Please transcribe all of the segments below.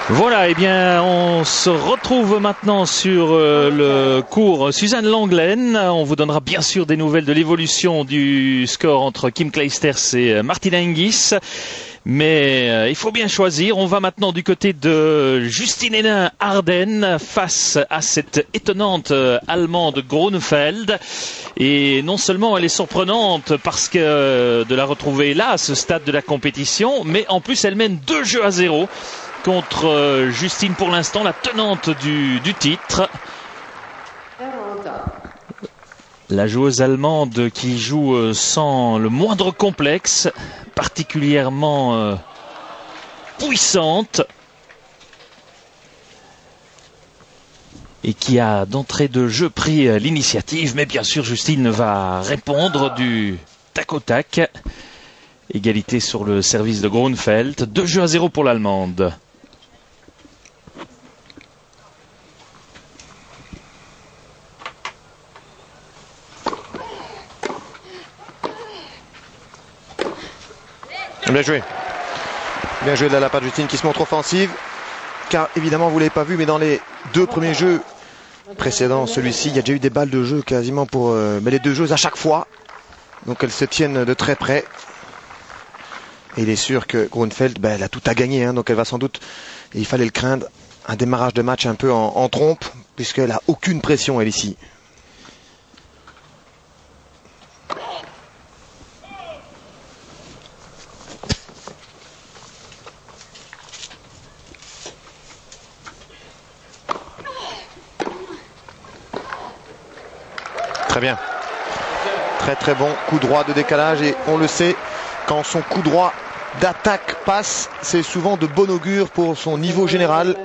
Voilà, eh bien, on se retrouve maintenant sur le cours Suzanne Lenglen. On vous donnera bien sûr des nouvelles de l'évolution du score entre Kim Clijsters et Martina Hingis. Mais il faut bien choisir. On va maintenant du côté de Justine Henin-Hardenne face à cette étonnante Allemande Grunfeld. Et non seulement elle est surprenante parce que de la retrouver là, à ce stade de la compétition, mais en plus elle mène 2-0 contre Justine pour l'instant, la tenante du titre. La joueuse allemande qui joue sans le moindre complexe, particulièrement puissante et qui a d'entrée de jeu pris l'initiative. Mais bien sûr, Justine va répondre du tac au tac. Égalité sur le service de Grunfeld. 2-0 pour l'Allemande. Bien joué. Bien joué de la part de Justine qui se montre offensive. Car évidemment, vous ne l'avez pas vu, mais dans les deux premiers jeux précédents, celui-ci, il y a déjà eu des balles de jeu quasiment pour les deux joueuses à chaque fois. Donc elles se tiennent de très près. Et il est sûr que Grunfeld, elle a tout à gagner. Donc elle va sans doute, et il fallait le craindre, un démarrage de match un peu en trompe, puisqu'elle n'a aucune pression, elle, ici. Très bien. Très très bon coup droit de décalage et on le sait, quand son coup droit d'attaque passe, c'est souvent de bon augure pour son niveau général.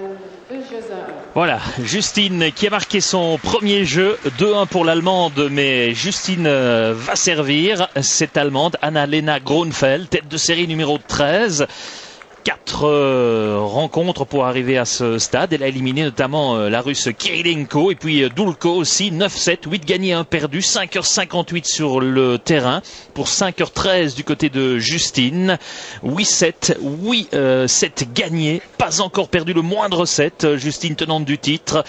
Voilà, Justine qui a marqué son premier jeu, 2-1 pour l'Allemande, mais Justine va servir cette Allemande, Anna-Lena Grunfeld, tête de série numéro 13. 4 rencontres pour arriver à ce stade. Elle a éliminé notamment la Russe Kirilenko et puis Dulko aussi. 9-7, 8 gagnés, 1 perdu, 5h58 sur le terrain pour 5h13 du côté de Justine. 8-7, 8-7 gagnés, pas encore perdu le moindre set. Justine tenante du titre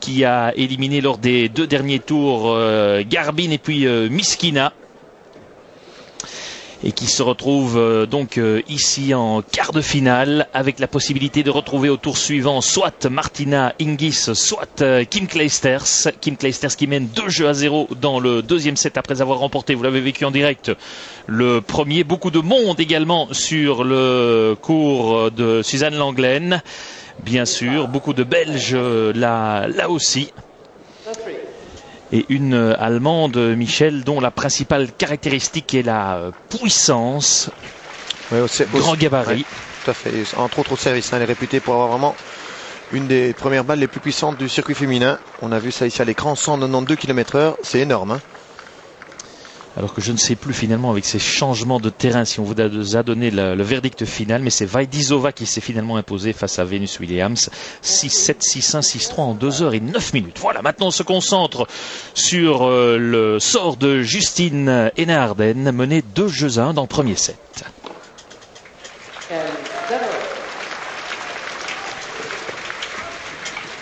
qui a éliminé lors des 2 derniers tours Garbin et puis Miskina. Et qui se retrouve donc ici en quart de finale avec la possibilité de retrouver au tour suivant soit Martina Hingis, soit Kim Clijsters. Kim Clijsters qui mène 2-0 dans le deuxième set après avoir remporté, vous l'avez vécu en direct, le premier. Beaucoup de monde également sur le cours de Suzanne Lenglen. Bien sûr, beaucoup de Belges là aussi. Et une Allemande, Michel, dont la principale caractéristique est la puissance, grand gabarit. Ouais, tout à fait, entre autres au service, elle est réputée pour avoir vraiment une des premières balles les plus puissantes du circuit féminin. On a vu ça ici à l'écran, 192 km/h, c'est énorme. Alors que je ne sais plus finalement avec ces changements de terrain si on vous a donné le verdict final, mais c'est Vaidisova qui s'est finalement imposée face à Venus Williams. 6-7, 6-1, 6-3 en 2h09. Voilà, maintenant on se concentre sur le sort de Justine Henin-Hardenne, menée 2-1 dans le premier set.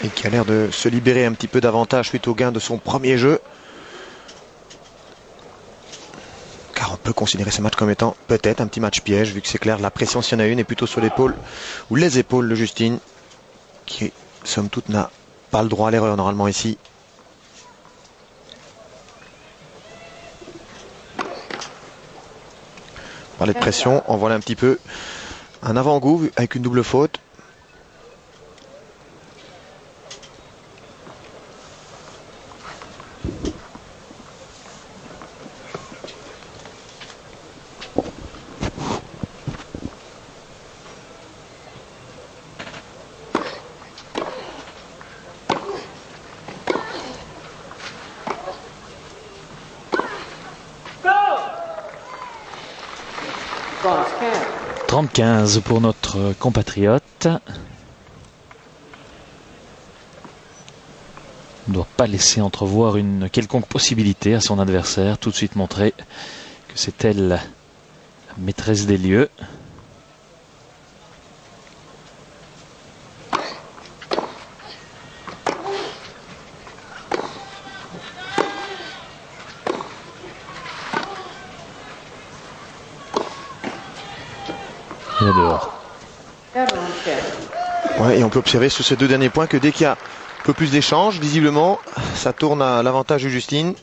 Et qui a l'air de se libérer un petit peu davantage suite au gain de son premier jeu. Car on peut considérer ce match comme étant peut-être un petit match piège, vu que c'est clair, la pression, s'il y en a une, est plutôt sur l'épaule ou les épaules de Justine, qui, somme toute, n'a pas le droit à l'erreur normalement ici. On parlait de pression, on voit un petit peu un avant-goût avec une double faute. « 30-15 pour notre compatriote. Ne doit pas laisser entrevoir une quelconque possibilité à son adversaire. Tout de suite montrer que c'est elle la maîtresse des lieux. est dehors. Ouais, et on peut observer sur ces deux derniers points que dès qu'il y a un peu plus d'échanges, visiblement, ça tourne à l'avantage de Justine.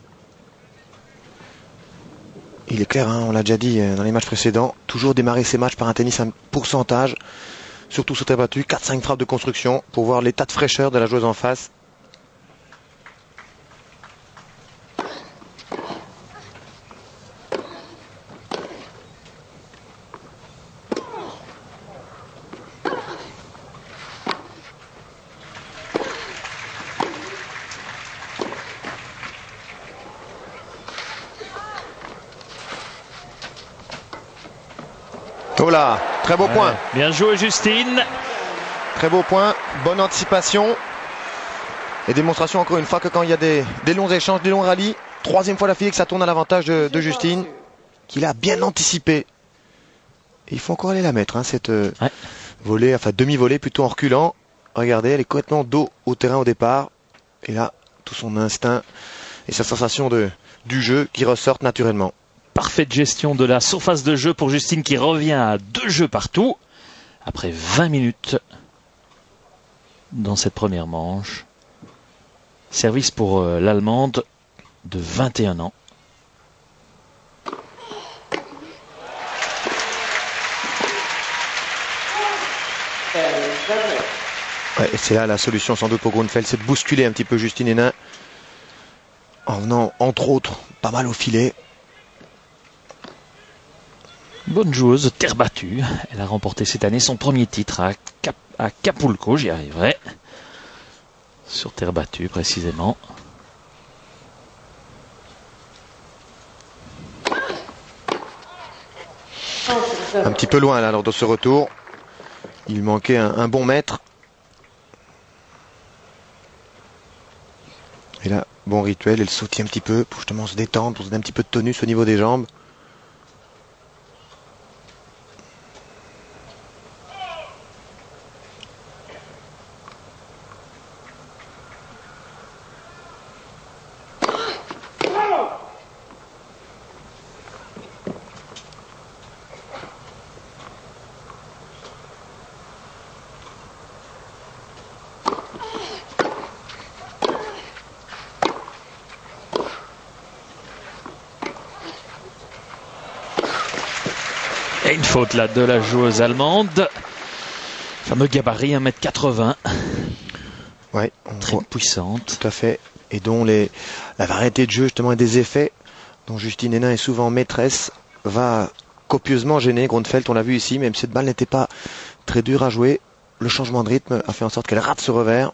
Il est clair, hein, on l'a déjà dit dans les matchs précédents, toujours démarrer ses matchs par un tennis à un pourcentage, surtout sur terre battue, 4-5 frappes de construction pour voir l'état de fraîcheur de la joueuse en face. Voilà, très beau point. Bien joué Justine. Très beau point, bonne anticipation. Et démonstration encore une fois que quand il y a des longs échanges, des longs rallyes, troisième fois d'affilée que ça tourne à l'avantage de Justine, qu'il a bien anticipé. Et il faut encore aller la mettre, hein, cette volée, enfin demi-volée plutôt en reculant. Regardez, elle est complètement dos au terrain au départ. Et là, tout son instinct et sa sensation du jeu qui ressortent naturellement. Parfaite gestion de la surface de jeu pour Justine qui revient à 2 jeux partout après 20 minutes dans cette première manche. Service pour l'Allemande de 21 ans. Ouais, et c'est là la solution sans doute pour Grunfeld, c'est de bousculer un petit peu Justine Henin en venant entre autres pas mal au filet. Bonne joueuse, terre battue. Elle a remporté cette année son premier titre à Capulco, j'y arriverai. Sur terre battue, précisément. Un petit peu loin là lors de ce retour. Il manquait un bon mètre. Et là, bon rituel, elle sautille un petit peu pour justement se détendre, pour se donner un petit peu de tonus au niveau des jambes. Et une faute là de la joueuse allemande. Fameux gabarit 1m80. Ouais, très puissante. Tout à fait. Et dont la variété de jeu justement et des effets dont Justine Henin est souvent maîtresse va copieusement gêner Grunfeld. On l'a vu ici, même si cette balle n'était pas très dure à jouer. Le changement de rythme a fait en sorte qu'elle rate ce revers.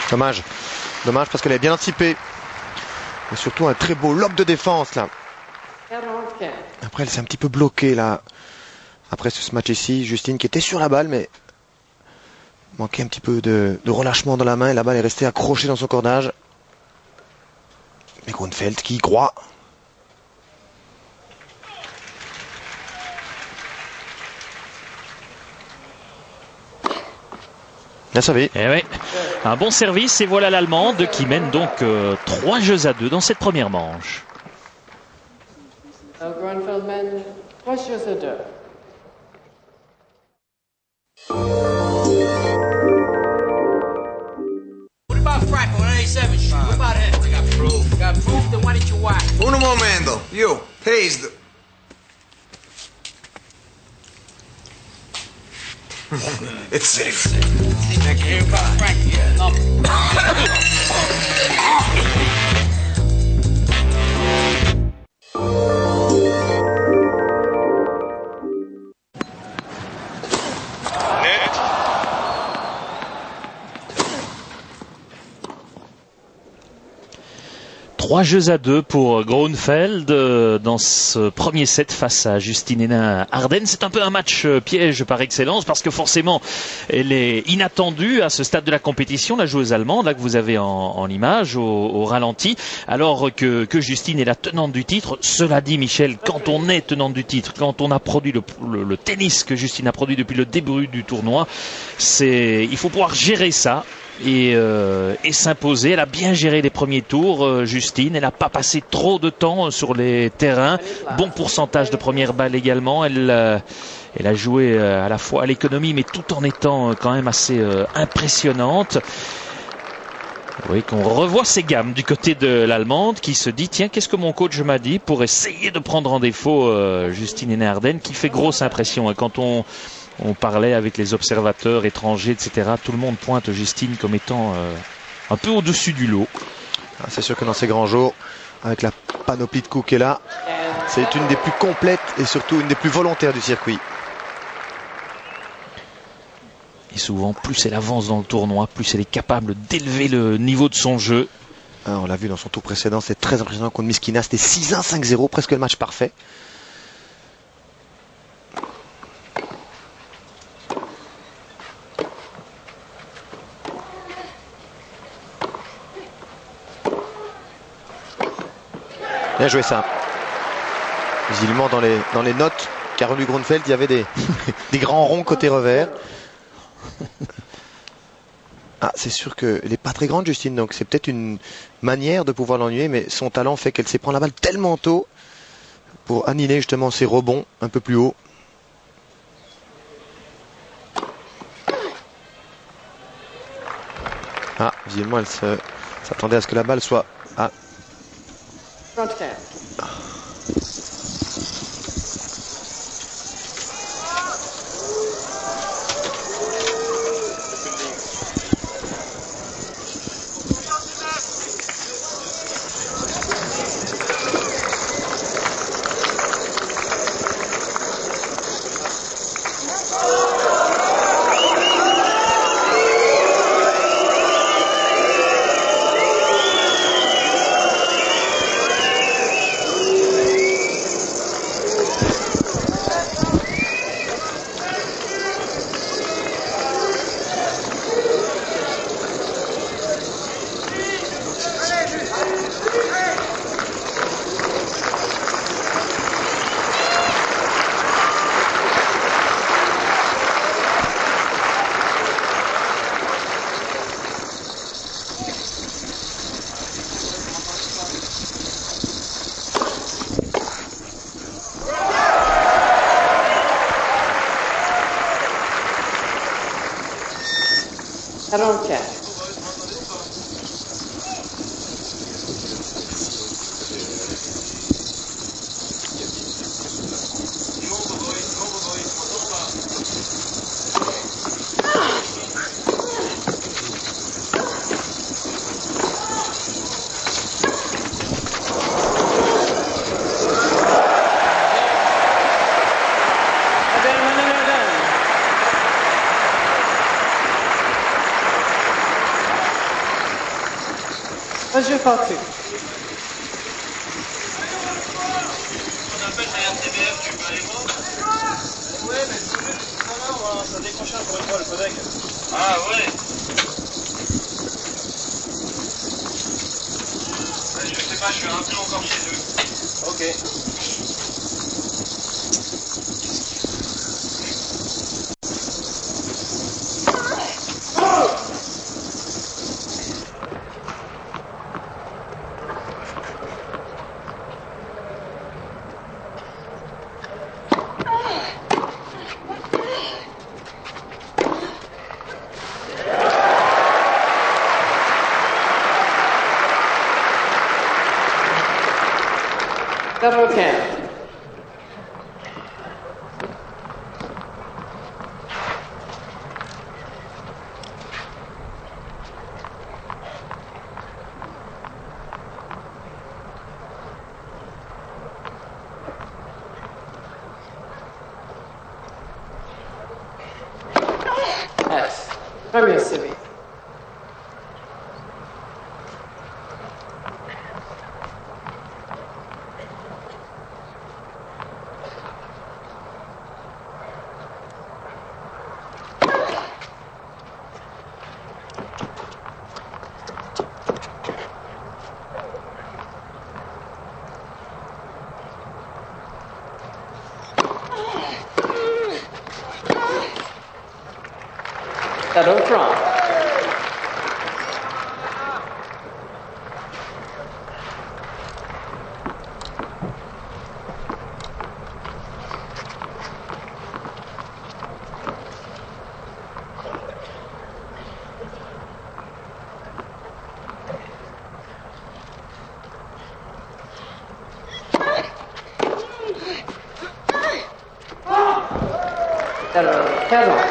Dommage. Dommage parce qu'elle est bien anticipée. Et surtout un très beau lob de défense là. Après elle s'est un petit peu bloquée là. Après ce match ici, Justine qui était sur la balle mais manquait un petit peu de relâchement dans la main et la balle est restée accrochée dans son cordage. Mais Grunfeld qui y croit. Bien sauvé. Eh oui. Un bon service et voilà l'Allemande qui mène donc 3-2 dans cette première manche. Grunfeld mène 3-2. What about Franco on 87th Street? What about him? We got proof. You got proof? Then why didn't you watch? Un momento. You, Hayes. It's safe. What about Frankie? Yeah, no. 3-2 pour Groeneveld dans ce premier set face à Justine Henin-Hardenne. C'est un peu un match piège par excellence parce que forcément elle est inattendue à ce stade de la compétition, la joueuse allemande là que vous avez en image au ralenti, alors que Justine est la tenante du titre. Cela dit, Michel, quand on est tenante du titre, quand on a produit le tennis que Justine a produit depuis le début du tournoi, il faut pouvoir gérer ça. Et s'imposer. Elle a bien géré les premiers tours, Justine. Elle n'a pas passé trop de temps sur les terrains. Bon pourcentage de première balle également. Elle a joué à la fois à l'économie, mais tout en étant quand même assez impressionnante. Oui, qu'on revoit ses gammes du côté de l'Allemande qui se dit tiens, qu'est-ce que mon coach m'a dit pour essayer de prendre en défaut Justine Henin-Hardenne, qui fait grosse impression. Quand on parlait avec les observateurs étrangers, etc. Tout le monde pointe Justine comme étant un peu au-dessus du lot. C'est sûr que dans ces grands jours, avec la panoplie de coups qu'elle a, c'est une des plus complètes et surtout une des plus volontaires du circuit. Et souvent, plus elle avance dans le tournoi, plus elle est capable d'élever le niveau de son jeu. On l'a vu dans son tour précédent, c'est très impressionnant contre Miskina. C'était 6-1, 5-0, presque le match parfait. Bien joué ça. Visiblement dans les notes qu'a relu Groeneveld, il y avait des grands ronds côté revers. Ah, c'est sûr qu'elle n'est pas très grande, Justine, donc c'est peut-être une manière de pouvoir l'ennuyer, mais son talent fait qu'elle sait prendre la balle tellement tôt pour annihiler justement ses rebonds un peu plus haut. Ah, visiblement elle s'attendait à ce que la balle soit... Ah. Front care. I don't care. What's your fault? On appelle la RTBF, tu peux aller voir? Ouais, mais tout à l'heure, ça décrochait pour une fois le codec. Ah ouais. Je sais pas, je suis un peu encore chez eux. Ok. Double can. Yes. Premier CV. Shadow Trump. Shadow.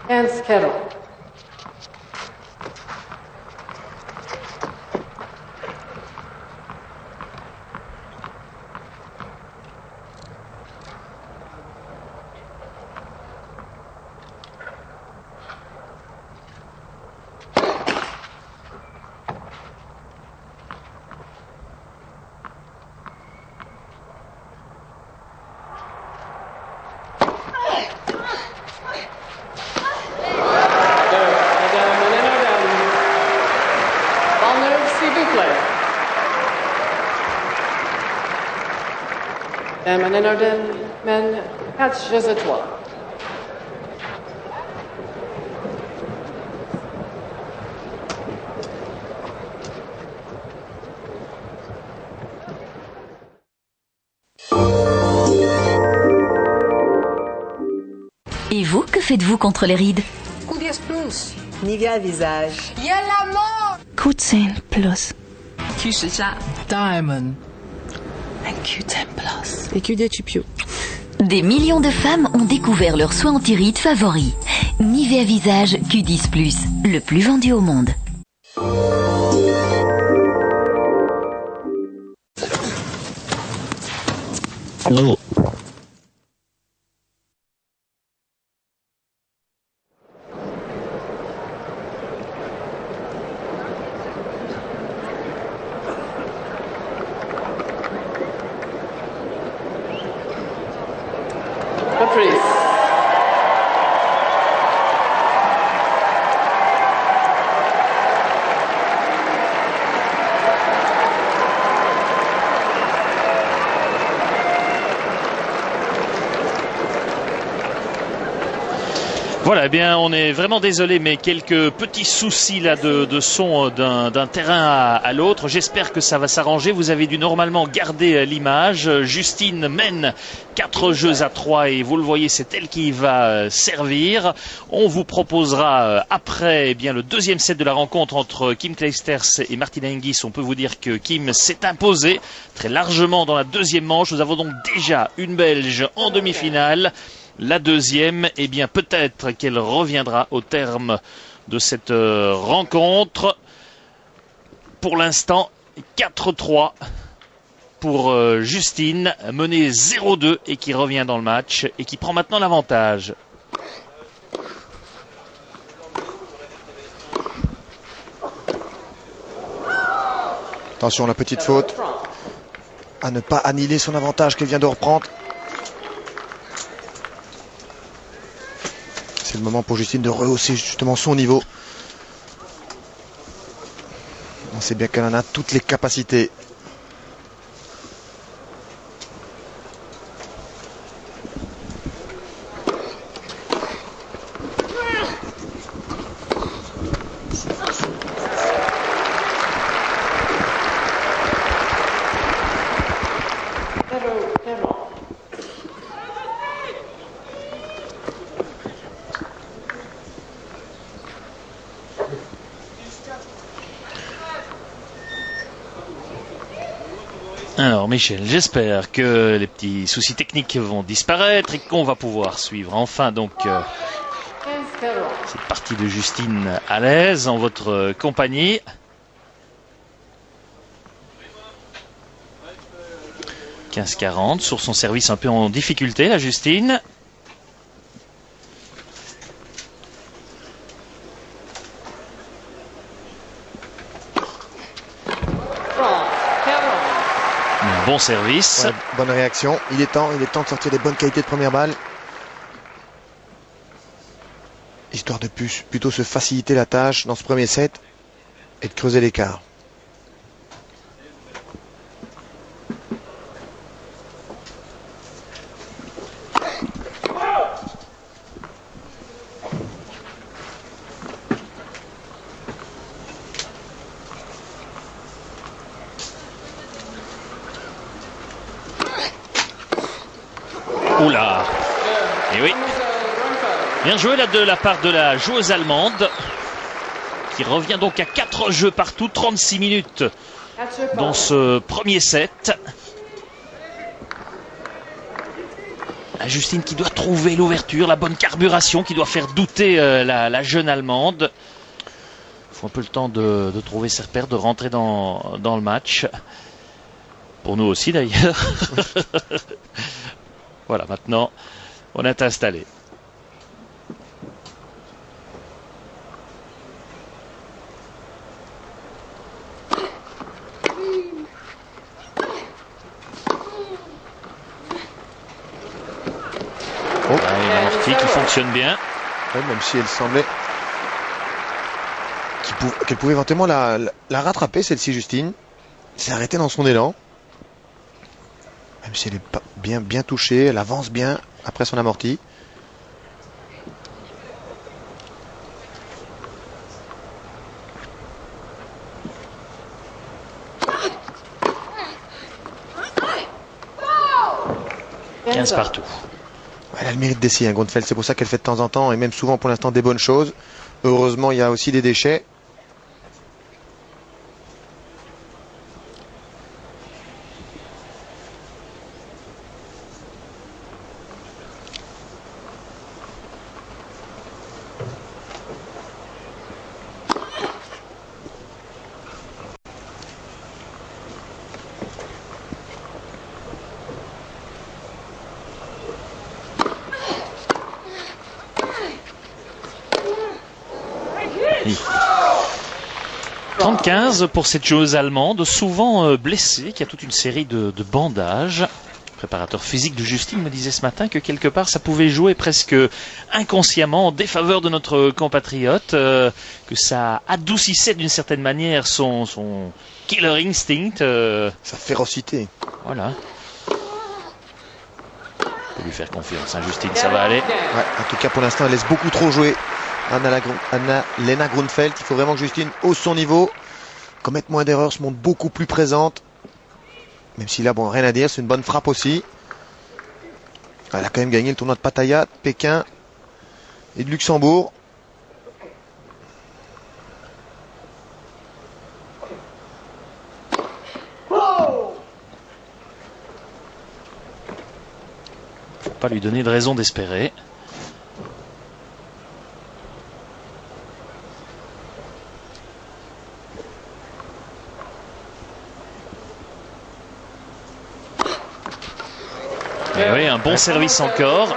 Hans Kettle. Men catch as a toi. Et vous, que faites-vous contre les rides? Q10 Plus. Nivea Visage. Y'a Q10 Plus. Q10 Diamond. And Q10 Plus. et Q10 Des millions de femmes ont découvert leur soin anti-rides favori. Nivea Visage Q10 Plus, le plus vendu au monde. Oh. Caprice. Voilà, eh bien, on est vraiment désolé, mais quelques petits soucis là de son d'un terrain à l'autre. J'espère que ça va s'arranger. Vous avez dû normalement garder l'image. Justine mène 4-3 et vous le voyez, c'est elle qui va servir. On vous proposera après eh bien le deuxième set de la rencontre entre Kim Clijsters et Martina Hingis. On peut vous dire que Kim s'est imposée très largement dans la deuxième manche. Nous avons donc déjà une Belge en demi-finale. La deuxième, eh bien peut-être qu'elle reviendra au terme de cette rencontre. Pour l'instant, 4-3 pour Justine, menée 0-2 et qui revient dans le match et qui prend maintenant l'avantage. Attention, la petite faute. À ne pas annihiler son avantage qu'elle vient de reprendre. C'est le moment pour Justine de rehausser justement son niveau. On sait bien qu'elle en a toutes les capacités. Alors Michel, j'espère que les petits soucis techniques vont disparaître et qu'on va pouvoir suivre enfin donc Carroll. Cette partie de Justine à l'aise en votre compagnie. « 15-40 sur son service un peu en difficulté, la Justine. Un bon service. Ouais, bonne réaction. Il est temps de sortir des bonnes qualités de première balle. Histoire de plutôt se faciliter la tâche dans ce premier set et de creuser l'écart. Oula. Et oui. Bien joué là de la part de la joueuse allemande qui revient donc à 4 jeux partout, 36 minutes dans ce premier set. La Justine qui doit trouver l'ouverture, la bonne carburation qui doit faire douter la jeune allemande. Il faut un peu le temps de trouver ses repères, de rentrer dans le match. Pour nous aussi d'ailleurs. Voilà, maintenant on est installé. Une amortie qui fonctionne bien. Ouais, même si elle semblait qu'elle pouvait éventuellement la rattraper, celle-ci, Justine. Elle s'est arrêtée dans son élan. Même si elle est bien touchée, elle avance bien après son amorti. Partout. Elle a le mérite d'essayer, Grunfeld. C'est pour ça qu'elle fait de temps en temps, et même souvent pour l'instant, des bonnes choses. Heureusement, il y a aussi des déchets. Oui. 30-15 pour cette joueuse allemande, souvent blessée, qui a toute une série de bandages. Le préparateur physique de Justine me disait ce matin que quelque part ça pouvait jouer presque inconsciemment en défaveur de notre compatriote, que ça adoucissait d'une certaine manière son killer instinct. Sa férocité. Voilà. On peut lui faire confiance, hein, Justine, ça va aller. Ouais, en tout cas, pour l'instant, elle laisse beaucoup trop jouer Anna-Lena Grunfeld. Il faut vraiment que Justine hausse son niveau, commette moins d'erreurs, se montre beaucoup plus présente. Même si là, bon, rien à dire, c'est une bonne frappe aussi. Elle a quand même gagné le tournoi de Pattaya, de Pékin et de Luxembourg. Faut pas lui donner de raison d'espérer. Et oui, un bon service encore.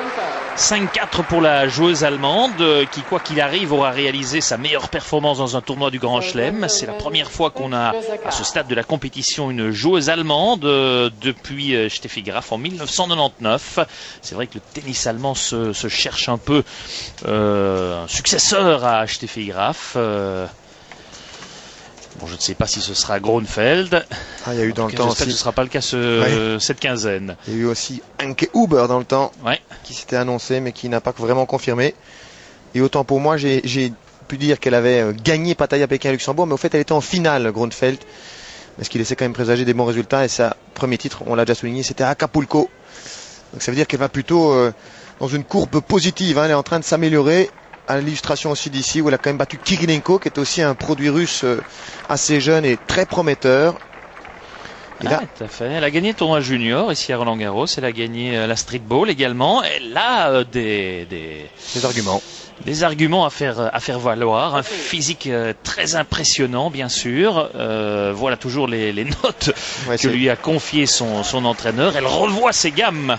5-4 pour la joueuse allemande qui, quoi qu'il arrive, aura réalisé sa meilleure performance dans un tournoi du Grand Chelem. C'est la première fois qu'on a, à ce stade de la compétition, une joueuse allemande depuis Steffi Graf en 1999. C'est vrai que le tennis allemand se cherche un peu un successeur à Steffi Graf. Bon, je ne sais pas si ce sera Grunfeld. Ah, il y a eu dans le temps aussi. Ce ne sera pas le cas cette quinzaine. Il y a eu aussi Anke Huber dans le temps, ouais, qui s'était annoncé mais qui n'a pas vraiment confirmé. Et autant pour moi, j'ai pu dire qu'elle avait gagné Pattaya, Pékin, Luxembourg, mais au fait, elle était en finale, Grunfeld. Mais ce qui laissait quand même présager des bons résultats. Et sa premier titre, on l'a déjà souligné, c'était à Acapulco. Donc ça veut dire qu'elle va plutôt dans une courbe positive. Hein. Elle est en train de s'améliorer. À l'illustration aussi d'ici où elle a quand même battu Kirilenko, qui est aussi un produit russe assez jeune et très prometteur. Ah, tout à fait. Elle a gagné le tournoi junior ici à Roland-Garros. Elle a gagné la Street Ball également. Elle a des arguments. Des arguments à faire valoir. Un physique très impressionnant, bien sûr. Voilà toujours les notes que lui a confiées son entraîneur. Elle revoit ses gammes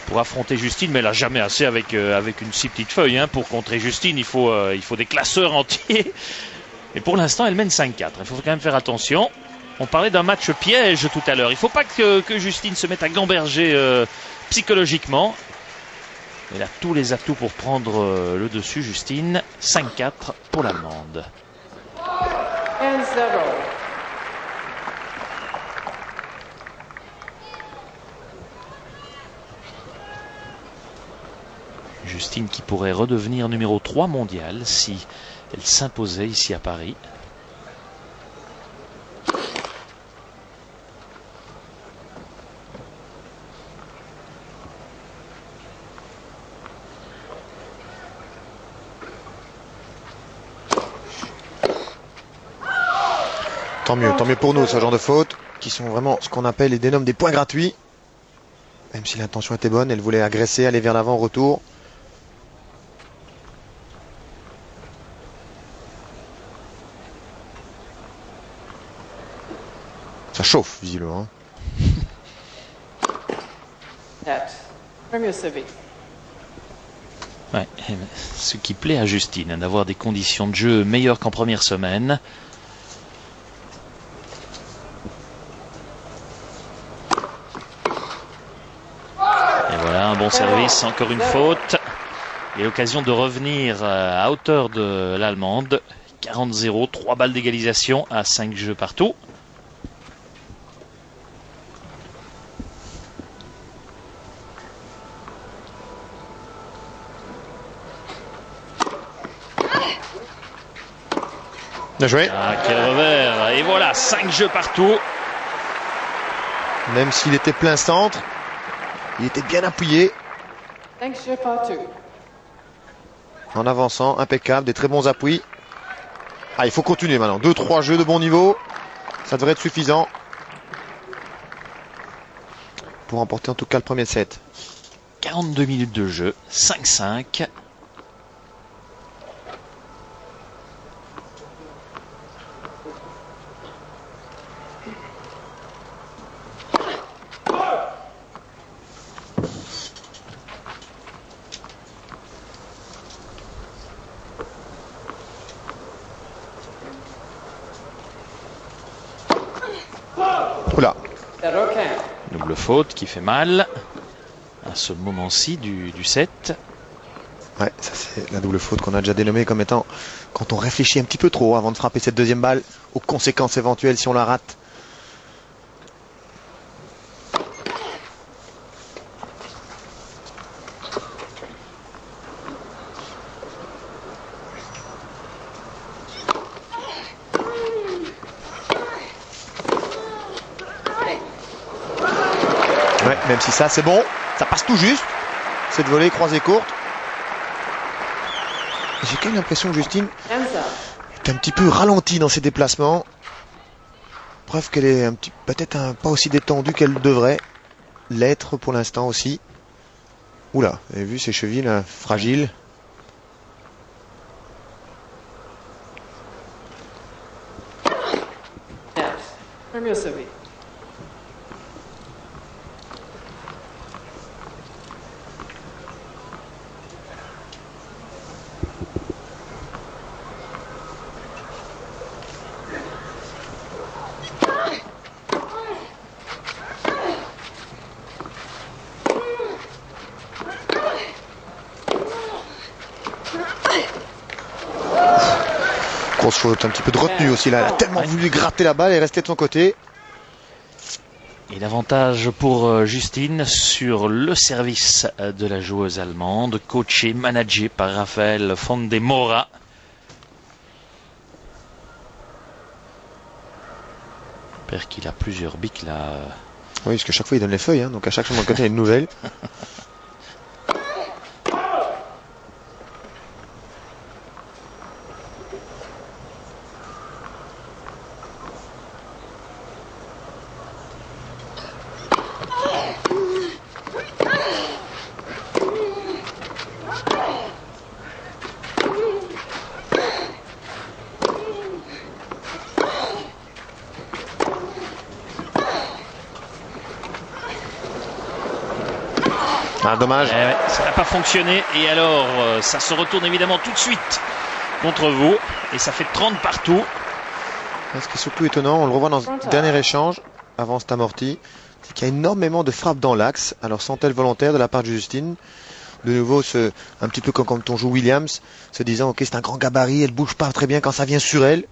pour affronter Justine, mais elle n'a jamais assez avec une si petite feuille. Hein. Pour contrer Justine, il faut des classeurs entiers. Et pour l'instant, elle mène 5-4. Il faut quand même faire attention. On parlait d'un match piège tout à l'heure. Il ne faut pas que Justine se mette à gamberger psychologiquement. Elle a tous les atouts pour prendre le dessus, Justine. 5-4 pour l'Allemande. 10-0. Justine qui pourrait redevenir numéro 3 mondial si elle s'imposait ici à Paris. Tant mieux pour nous, ce genre de fautes, qui sont vraiment ce qu'on appelle et dénomme des points gratuits. Même si l'intention était bonne, elle voulait agresser, aller vers l'avant, retour. Ça chauffe, visiblement. Ouais, ce qui plaît à Justine, d'avoir des conditions de jeu meilleures qu'en première semaine. Et voilà, un bon service, encore une faute. Et l'occasion de revenir à hauteur de l'Allemande. 40-0, 3 balles d'égalisation à 5 jeux partout. Bien joué. Ah, quel revers. Et voilà, 5 jeux partout. Même s'il était plein centre, il était bien appuyé. 5 jeux partout. En avançant, impeccable, des très bons appuis. Ah, il faut continuer maintenant. 2-3 jeux de bon niveau. Ça devrait être suffisant pour remporter en tout cas le premier set. 42 minutes de jeu, 5-5. Oula. Double faute qui fait mal à ce moment-ci du set. Ouais, ça c'est la double faute qu'on a déjà dénommée comme étant quand on réfléchit un petit peu trop avant de frapper cette deuxième balle, aux conséquences éventuelles si on la rate. Ouais, même si ça c'est bon, ça passe tout juste. Cette volée croisée courte. J'ai quand même l'impression que Justine est un petit peu ralentie dans ses déplacements. Preuve qu'elle est peut-être pas aussi détendue qu'elle devrait l'être pour l'instant aussi. Oula, vous avez vu ses chevilles là, fragiles. Grosse faute, un petit peu de retenue aussi là. Elle a tellement voulu gratter la balle et rester de son côté. Et l'avantage pour Justine sur le service de la joueuse allemande, coachée, managée par Raphaël Fondemora. J'espère qu'il a plusieurs bics là. Oui, parce que chaque fois il donne les feuilles, hein, donc à chaque fois de côté il y a une nouvelle. Ah, dommage. Ouais, ça n'a pas fonctionné. Et alors, ça se retourne évidemment tout de suite contre vous. Et ça fait 30 partout. Ce qui est surtout étonnant, on le revoit dans le dernier échange, avant cet amorti, c'est qu'il y a énormément de frappes dans l'axe. Alors sont-elles volontaires de la part de Justine? De nouveau, un petit peu comme quand on joue Williams, se disant ok, c'est un grand gabarit, elle bouge pas très bien quand ça vient sur elle.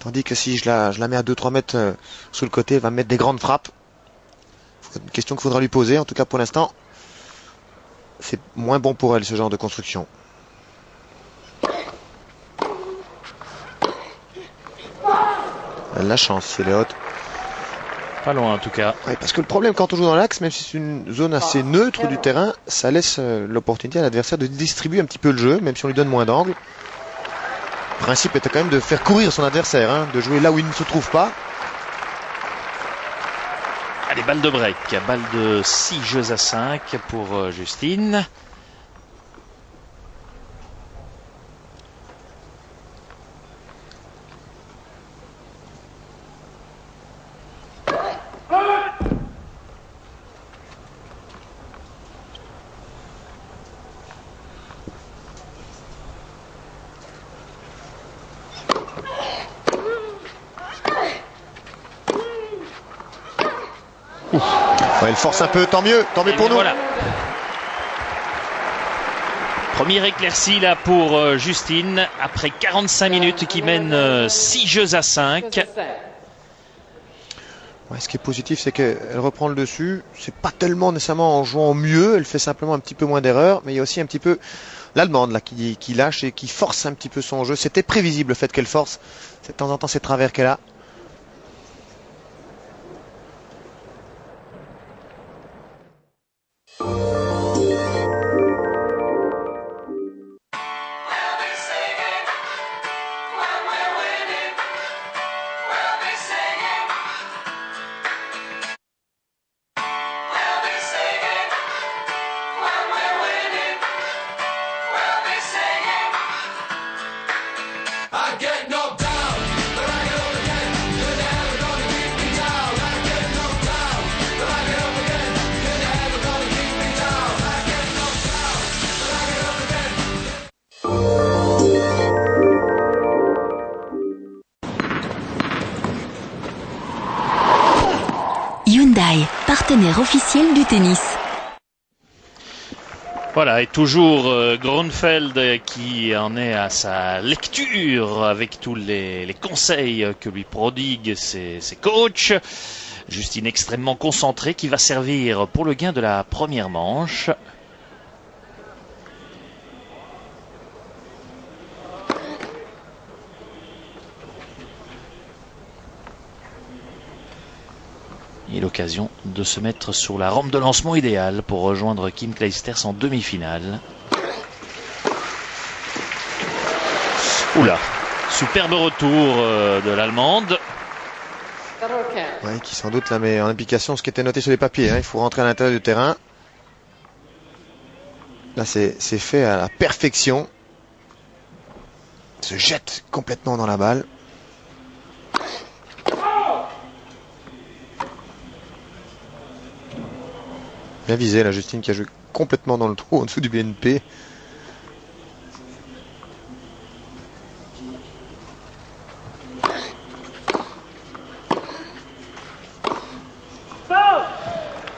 Tandis que si je la mets à 2-3 mètres sous le côté, elle va me mettre des grandes frappes. C'est une question qu'il faudra lui poser. En tout cas, pour l'instant, c'est moins bon pour elle, ce genre de construction. Elle a la chance, si elle est haute. Pas loin en tout cas. Oui, parce que le problème quand on joue dans l'axe, même si c'est une zone assez neutre du terrain, ça laisse l'opportunité à l'adversaire de distribuer un petit peu le jeu, même si on lui donne moins d'angle. Le principe était quand même de faire courir son adversaire, hein, de jouer là où il ne se trouve pas. Allez, balle de break. Balle de 6 jeux à 5 pour Justine. Ouais, elle force un peu, tant mieux pour nous. Voilà. Première éclaircie là pour Justine après 45 minutes qui mène 6 jeux à 5. Ouais, ce qui est positif, c'est qu'elle reprend le dessus. C'est pas tellement nécessairement en jouant mieux, elle fait simplement un petit peu moins d'erreurs, mais il y a aussi un petit peu l'Allemande là qui lâche et qui force un petit peu son jeu. C'était prévisible le fait qu'elle force. C'est de temps en temps ces travers qu'elle a. Hyundai, partenaire officiel du tennis. Voilà, et toujours Grönefeld qui en est à sa lecture avec tous les conseils que lui prodiguent ses coachs. Justine extrêmement concentrée qui va servir pour le gain de la première manche. Et l'occasion de se mettre sur la rampe de lancement idéale pour rejoindre Kim Clijsters en demi-finale. Oula, superbe retour de l'Allemande. Ouais, qui sans doute la met en application ce qui était noté sur les papiers. Hein. Il faut rentrer à l'intérieur du terrain. Là, c'est fait à la perfection. Se jette complètement dans la balle. Bien visé la Justine qui a joué complètement dans le trou en dessous du BNP.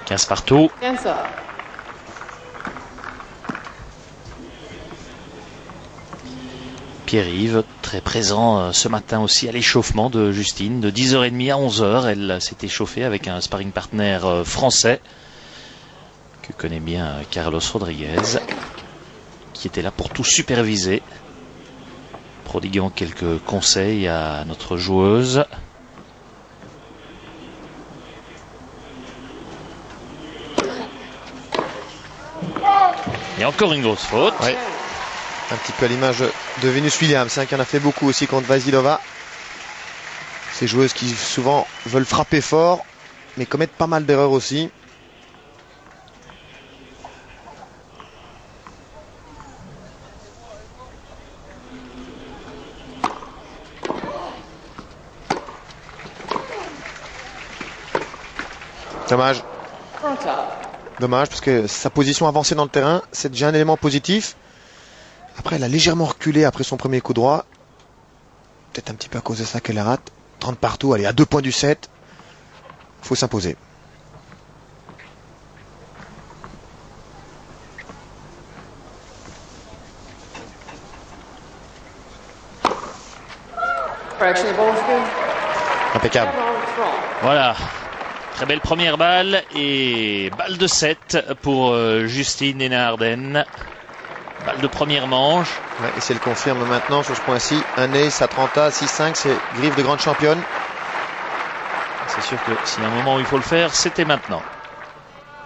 Casse partout. Pierre-Yves, très présent ce matin aussi à l'échauffement de Justine. De 10h30 à 11h, elle s'est échauffée avec un sparring partner français que connaît bien Carlos Rodriguez, qui était là pour tout superviser, prodiguant quelques conseils à notre joueuse. Et encore une grosse faute. Ouais. Un petit peu à l'image de Venus Williams, hein, qui en a fait beaucoup aussi contre Vasilova. Ces joueuses qui souvent veulent frapper fort, mais commettent pas mal d'erreurs aussi. Dommage. Dommage parce que sa position avancée dans le terrain, c'est déjà un élément positif. Après, elle a légèrement reculé après son premier coup droit. Peut-être un petit peu à cause de ça qu'elle la rate. 30 partout, elle est à 2 points du set. Il faut s'imposer. Impeccable. Voilà. Très belle première balle et balle de 7 pour Justine Henin-Hardenne. Balle de première manche. Ouais, et si elle confirme maintenant sur ce point-ci, un ace à 30A, 6-5, c'est griffe de grande championne. C'est sûr que s'il y a un moment où il faut le faire, c'était maintenant.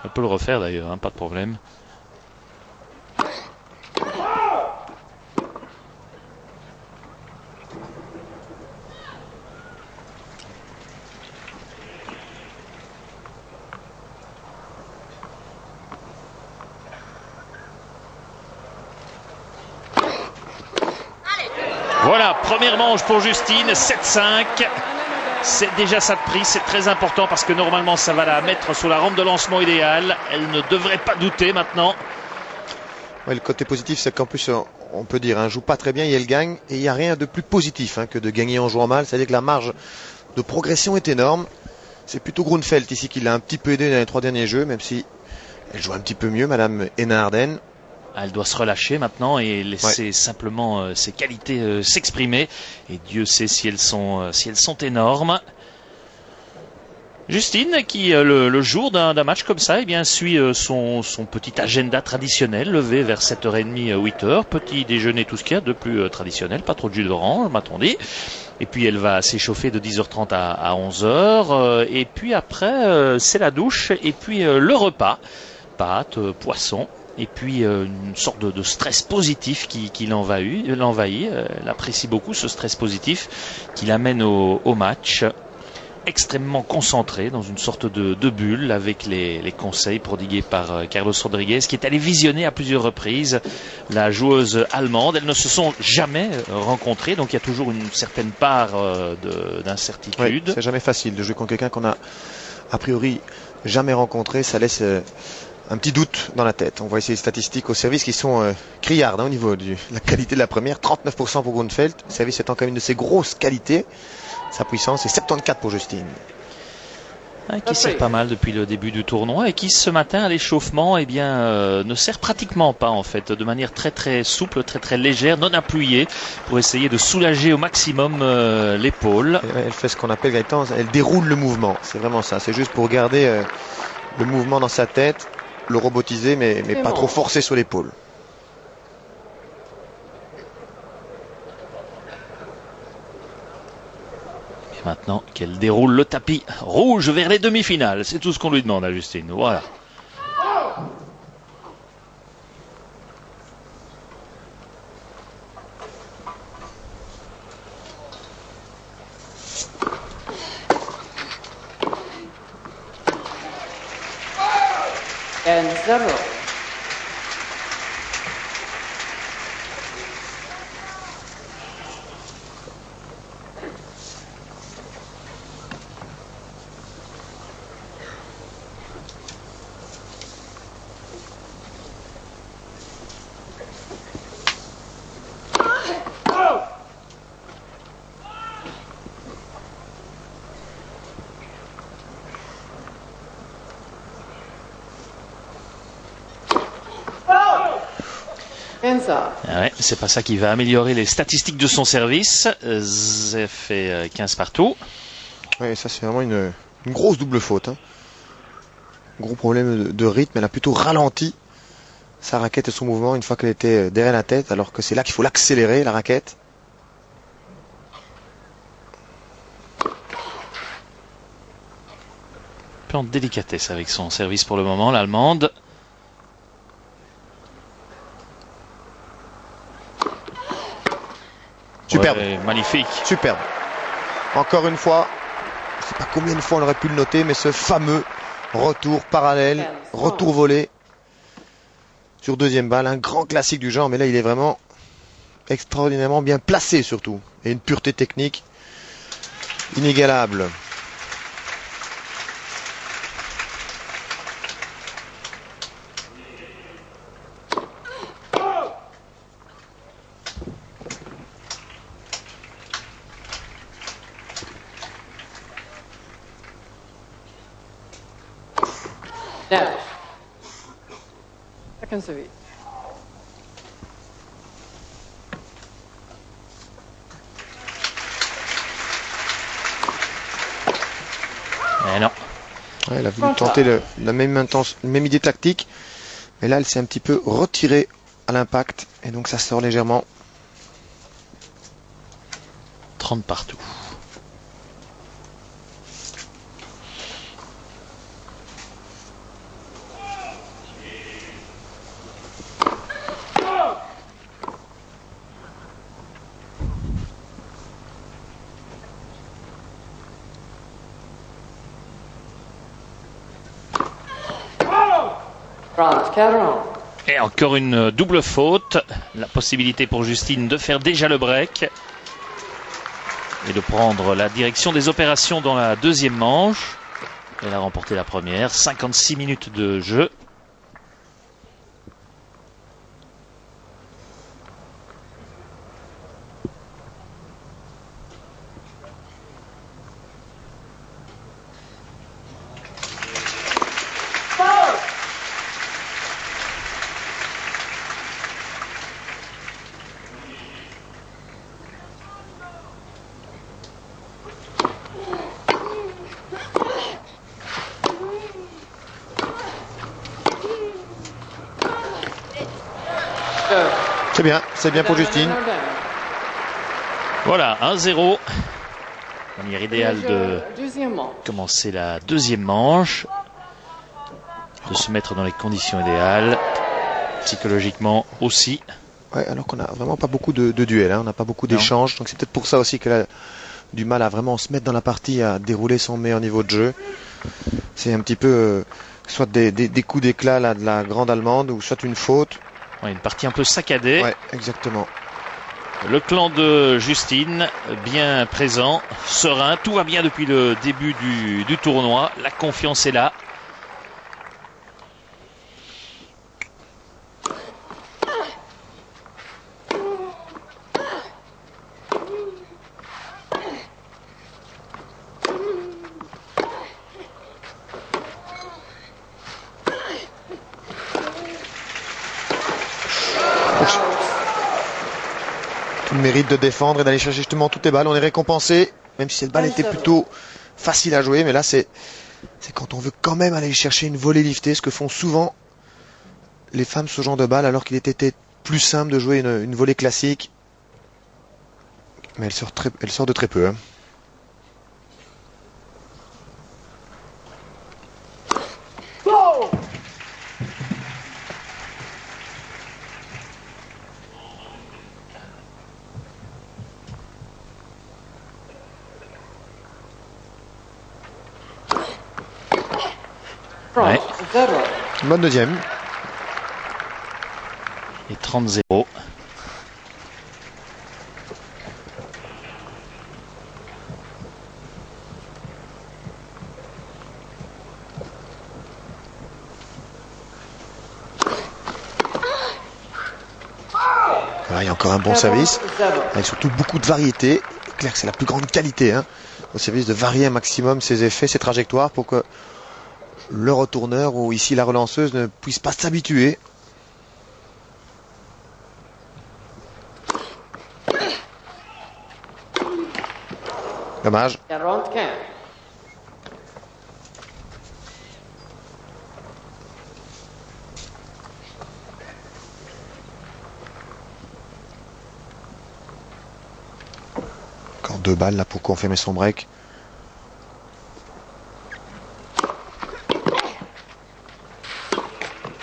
On peut le refaire d'ailleurs, hein, pas de problème. Voilà, première manche pour Justine, 7-5. C'est déjà ça de prise, c'est très important parce que normalement ça va la mettre sur la rampe de lancement idéale. Elle ne devrait pas douter maintenant. Ouais, le côté positif, c'est qu'en plus, on peut dire, elle joue pas très bien et elle gagne. Et il n'y a rien de plus positif que de gagner en jouant mal. C'est-à-dire que la marge de progression est énorme. C'est plutôt Grunfeld ici qui l'a un petit peu aidé dans les 3 derniers jeux, même si elle joue un petit peu mieux, Madame Henin-Hardenne. Elle doit se relâcher maintenant et laisser simplement ses qualités s'exprimer. Et Dieu sait si elles sont énormes. Justine qui le jour d'un match comme ça suit son petit agenda traditionnel, levé vers 7h30, 8h, petit déjeuner, tout ce qu'il y a de plus traditionnel, pas trop de jus d'orange, m'a-t-on dit. Et puis elle va s'échauffer de 10h30 à 11h. Et puis après c'est la douche et puis le repas, pâtes, poisson. Et puis une sorte de stress positif qui l'envahit. Elle apprécie beaucoup ce stress positif qui l'amène au match. Extrêmement concentrée dans une sorte de bulle avec les conseils prodigués par Carlos Rodriguez qui est allé visionner à plusieurs reprises la joueuse allemande. Elles ne se sont jamais rencontrées, donc il y a toujours une certaine part d'incertitude. Oui, c'est jamais facile de jouer contre quelqu'un qu'on a a priori jamais rencontré. Ça laisse un petit doute dans la tête. On voit ici les statistiques au service qui sont criardes au niveau de la qualité de la première. 39% pour Grunfeld. Le service étant quand même une de ses grosses qualités. Sa puissance est 74 pour Justine. Qui sert pas mal depuis le début du tournoi et qui ce matin à l'échauffement ne sert pratiquement pas en fait, de manière très très souple, très très légère, non appuyée, pour essayer de soulager au maximum l'épaule. Elle fait ce qu'on appelle, Gaëtan, elle déroule le mouvement. C'est vraiment ça. C'est juste pour garder le mouvement dans sa tête, le robotiser, mais pas trop forcer sur l'épaule. Maintenant qu'elle déroule le tapis rouge vers les demi-finales. C'est tout ce qu'on lui demande à Justine. Voilà. And 0. Ouais, c'est pas ça qui va améliorer les statistiques de son service. Ça fait 15 partout. Oui, ça c'est vraiment une grosse double faute. Gros problème de rythme. Elle a plutôt ralenti sa raquette et son mouvement une fois qu'elle était derrière la tête, alors que c'est là qu'il faut l'accélérer, la raquette. Un peu en délicatesse avec son service pour le moment, l'Allemande. Superbe. Ouais, magnifique. Superbe. Encore une fois, je ne sais pas combien de fois on aurait pu le noter, mais ce fameux retour parallèle, retour volé sur deuxième balle, un grand classique du genre, mais là il est vraiment extraordinairement bien placé surtout. Et une pureté technique inégalable. Dash. Second service. Mais non. Ouais, elle a voulu tenter la même idée tactique. Mais là, elle s'est un petit peu retirée à l'impact. Et donc, ça sort légèrement. 30 partout. Et encore une double faute. La possibilité pour Justine de faire déjà le break et de prendre la direction des opérations dans la deuxième manche. Elle a remporté la première. 56 minutes de jeu. C'est bien pour Justine. Voilà, 1-0. Manière idéale de commencer la deuxième manche, de se mettre dans les conditions idéales, psychologiquement aussi. Ouais, alors qu'on n'a vraiment pas beaucoup de duels, hein. On n'a pas beaucoup d'échanges, donc c'est peut-être pour ça aussi qu'elle a du mal à vraiment se mettre dans la partie, à dérouler son meilleur niveau de jeu. C'est un petit peu soit des coups d'éclat là, de la grande allemande, ou soit une faute. Ouais, une partie un peu saccadée. Ouais, exactement. Le clan de Justine, bien présent, serein, tout va bien depuis le début du tournoi, la confiance est là. Tout le mérite de défendre et d'aller chercher justement toutes les balles. On est récompensé, même si cette balle était plutôt facile à jouer. Mais là, c'est quand on veut quand même aller chercher une volée liftée, ce que font souvent les femmes, ce genre de balle, alors qu'il était plus simple de jouer une volée classique. Mais elle sort de très peu. Hein. Ouais. Bonne deuxième. Et 30-0. Voilà, il y a encore un bon service, avec surtout beaucoup de variété. C'est clair que c'est la plus grande qualité, hein, au service de varier un maximum ses effets, ses trajectoires, pour que le retourneur ou ici la relanceuse ne puisse pas s'habituer. Dommage. Encore 2 balles là pour confirmer son break.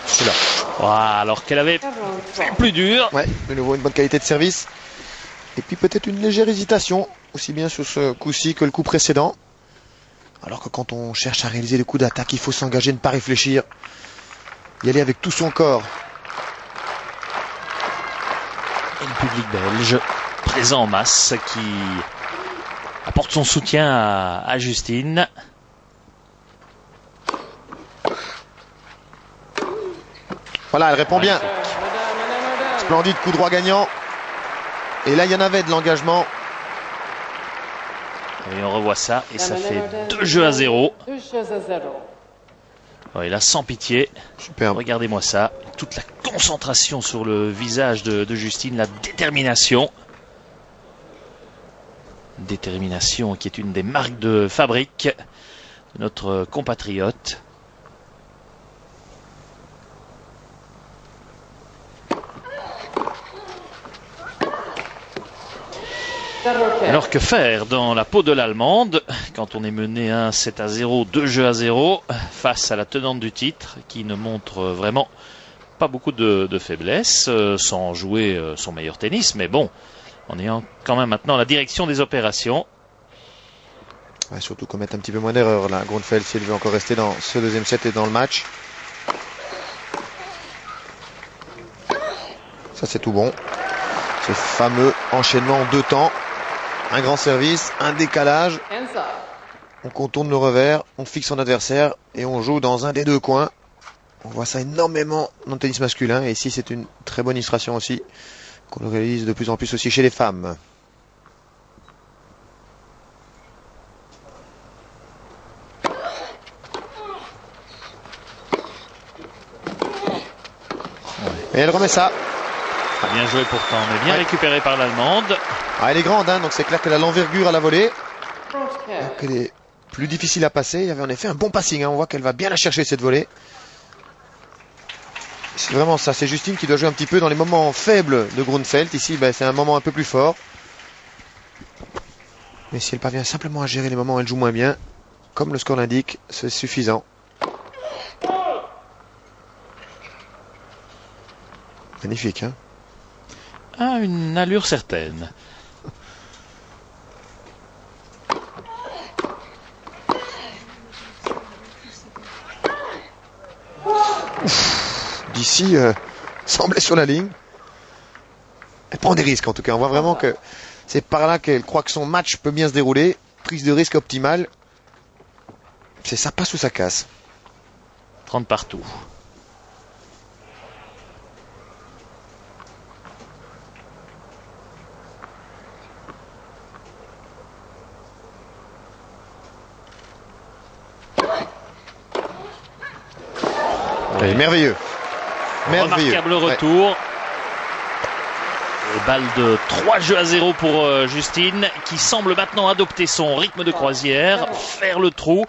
Celui-là. Voilà, alors qu'elle avait fait plus dur. Ouais, de nouveau une bonne qualité de service. Et puis peut-être une légère hésitation, aussi bien sur ce coup-ci que le coup précédent. Alors que quand on cherche à réaliser des coups d'attaque, il faut s'engager, ne pas réfléchir. Y aller avec tout son corps. Et le public belge, présent en masse, qui apporte son soutien à Justine. Voilà, elle répond bien. Splendide coup droit gagnant. Et là, il y en avait de l'engagement. Et on revoit ça, et ça fait 2 jeux à 0. Ouais, là, sans pitié. Superbe. Regardez-moi ça. Toute la concentration sur le visage de Justine, la détermination. Détermination qui est une des marques de fabrique de notre compatriote. Alors que faire dans la peau de l'Allemande quand on est mené 1-7-0, 2-0 face à la tenante du titre qui ne montre vraiment pas beaucoup de faiblesse sans jouer son meilleur tennis, mais bon, en ayant quand même maintenant la direction des opérations. Ouais, surtout qu'on mette un petit peu moins d'erreurs là. Grunfeld, s'il veut encore rester dans ce deuxième set et dans le match. Ça c'est tout bon. Ce fameux enchaînement en 2 temps. Un grand service, un décalage. On contourne le revers, on fixe son adversaire et on joue dans un des 2 coins. On voit ça énormément dans le tennis masculin et ici c'est une très bonne illustration aussi qu'on le réalise de plus en plus aussi chez les femmes. Et elle remet ça. Bien joué pourtant, mais bien récupéré par l'Allemande. Ah, elle est grande, hein, donc c'est clair qu'elle a l'envergure à la volée. Donc elle est plus difficile à passer. Il y avait en effet un bon passing, hein. On voit qu'elle va bien la chercher cette volée. C'est vraiment ça, c'est Justine qui doit jouer un petit peu dans les moments faibles de Grunfeld. Ici, c'est un moment un peu plus fort. Mais si elle parvient simplement à gérer les moments où elle joue moins bien, comme le score l'indique, c'est suffisant. Magnifique, hein? Ah, une allure certaine. D'ici, semblait sur la ligne. Elle prend des risques en tout cas. On voit vraiment que c'est par là qu'elle croit que son match peut bien se dérouler. Prise de risque optimale. C'est ça passe ou ça casse. 30 partout. Ouais. Merveilleux. Remarquable retour. Ouais. Balle de 3-0 pour Justine qui semble maintenant adopter son rythme de croisière, faire le trou.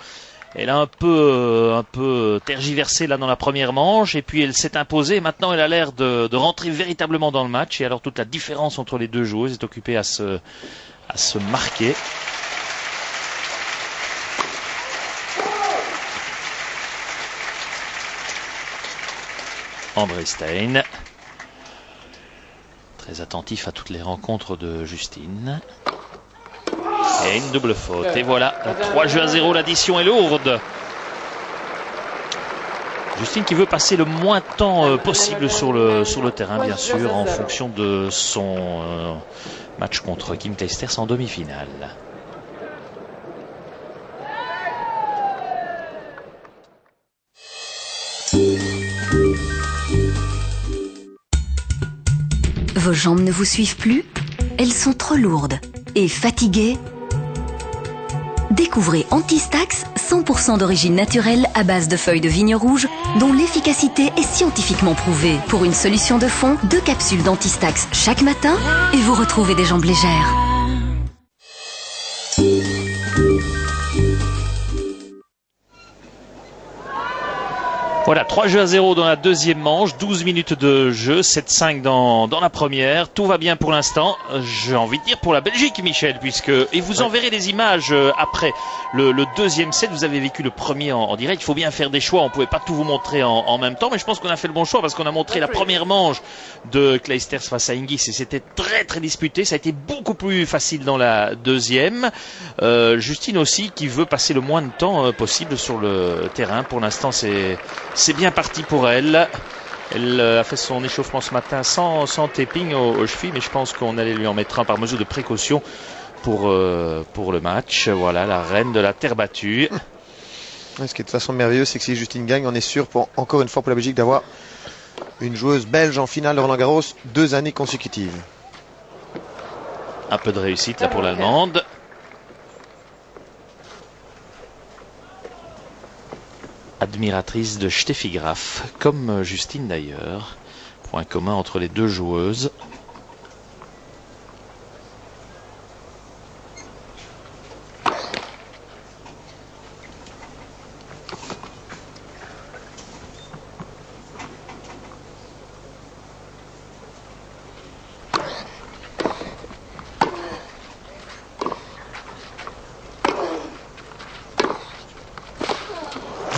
Elle a un peu tergiversé là dans la première manche et puis elle s'est imposée. Maintenant elle a l'air de rentrer véritablement dans le match et alors toute la différence entre les deux joueuses est occupée à se marquer. André Stein, très attentif à toutes les rencontres de Justine. Et une double faute. Et voilà, 3-0, l'addition est lourde. Justine qui veut passer le moins de temps possible sur le terrain, bien sûr, en fonction de son match contre Kim Clijsters en demi-finale. Vos jambes ne vous suivent plus? Elles sont trop lourdes et fatiguées? Découvrez Antistax, 100% d'origine naturelle à base de feuilles de vigne rouge dont l'efficacité est scientifiquement prouvée. Pour une solution de fond, 2 capsules d'Antistax chaque matin et vous retrouvez des jambes légères. Voilà, 3-0 dans la deuxième manche, 12 minutes de jeu, 7-5 dans la première. Tout va bien pour l'instant, j'ai envie de dire pour la Belgique, Michel, et vous enverrez des images après le deuxième set. Vous avez vécu le premier en direct, il faut bien faire des choix, on pouvait pas tout vous montrer en même temps, mais je pense qu'on a fait le bon choix parce qu'on a montré la première manche de Clijsters face à Hingis et c'était très très disputé. Ça a été beaucoup plus facile dans la deuxième. Justine aussi qui veut passer le moins de temps possible sur le terrain. Pour l'instant c'est bien parti pour elle. Elle a fait son échauffement ce matin sans taping aux chevilles, mais je pense qu'on allait lui en mettre un par mesure de précaution pour le match. Voilà, la reine de la terre battue. Ce qui est de toute façon merveilleux, c'est que si Justine gagne, on est sûr encore une fois pour la Belgique d'avoir une joueuse belge en finale de Roland-Garros 2 années consécutives. Un peu de réussite là pour l'Allemande. À admiratrice de Steffi Graf, comme Justine d'ailleurs. Point commun entre les deux joueuses.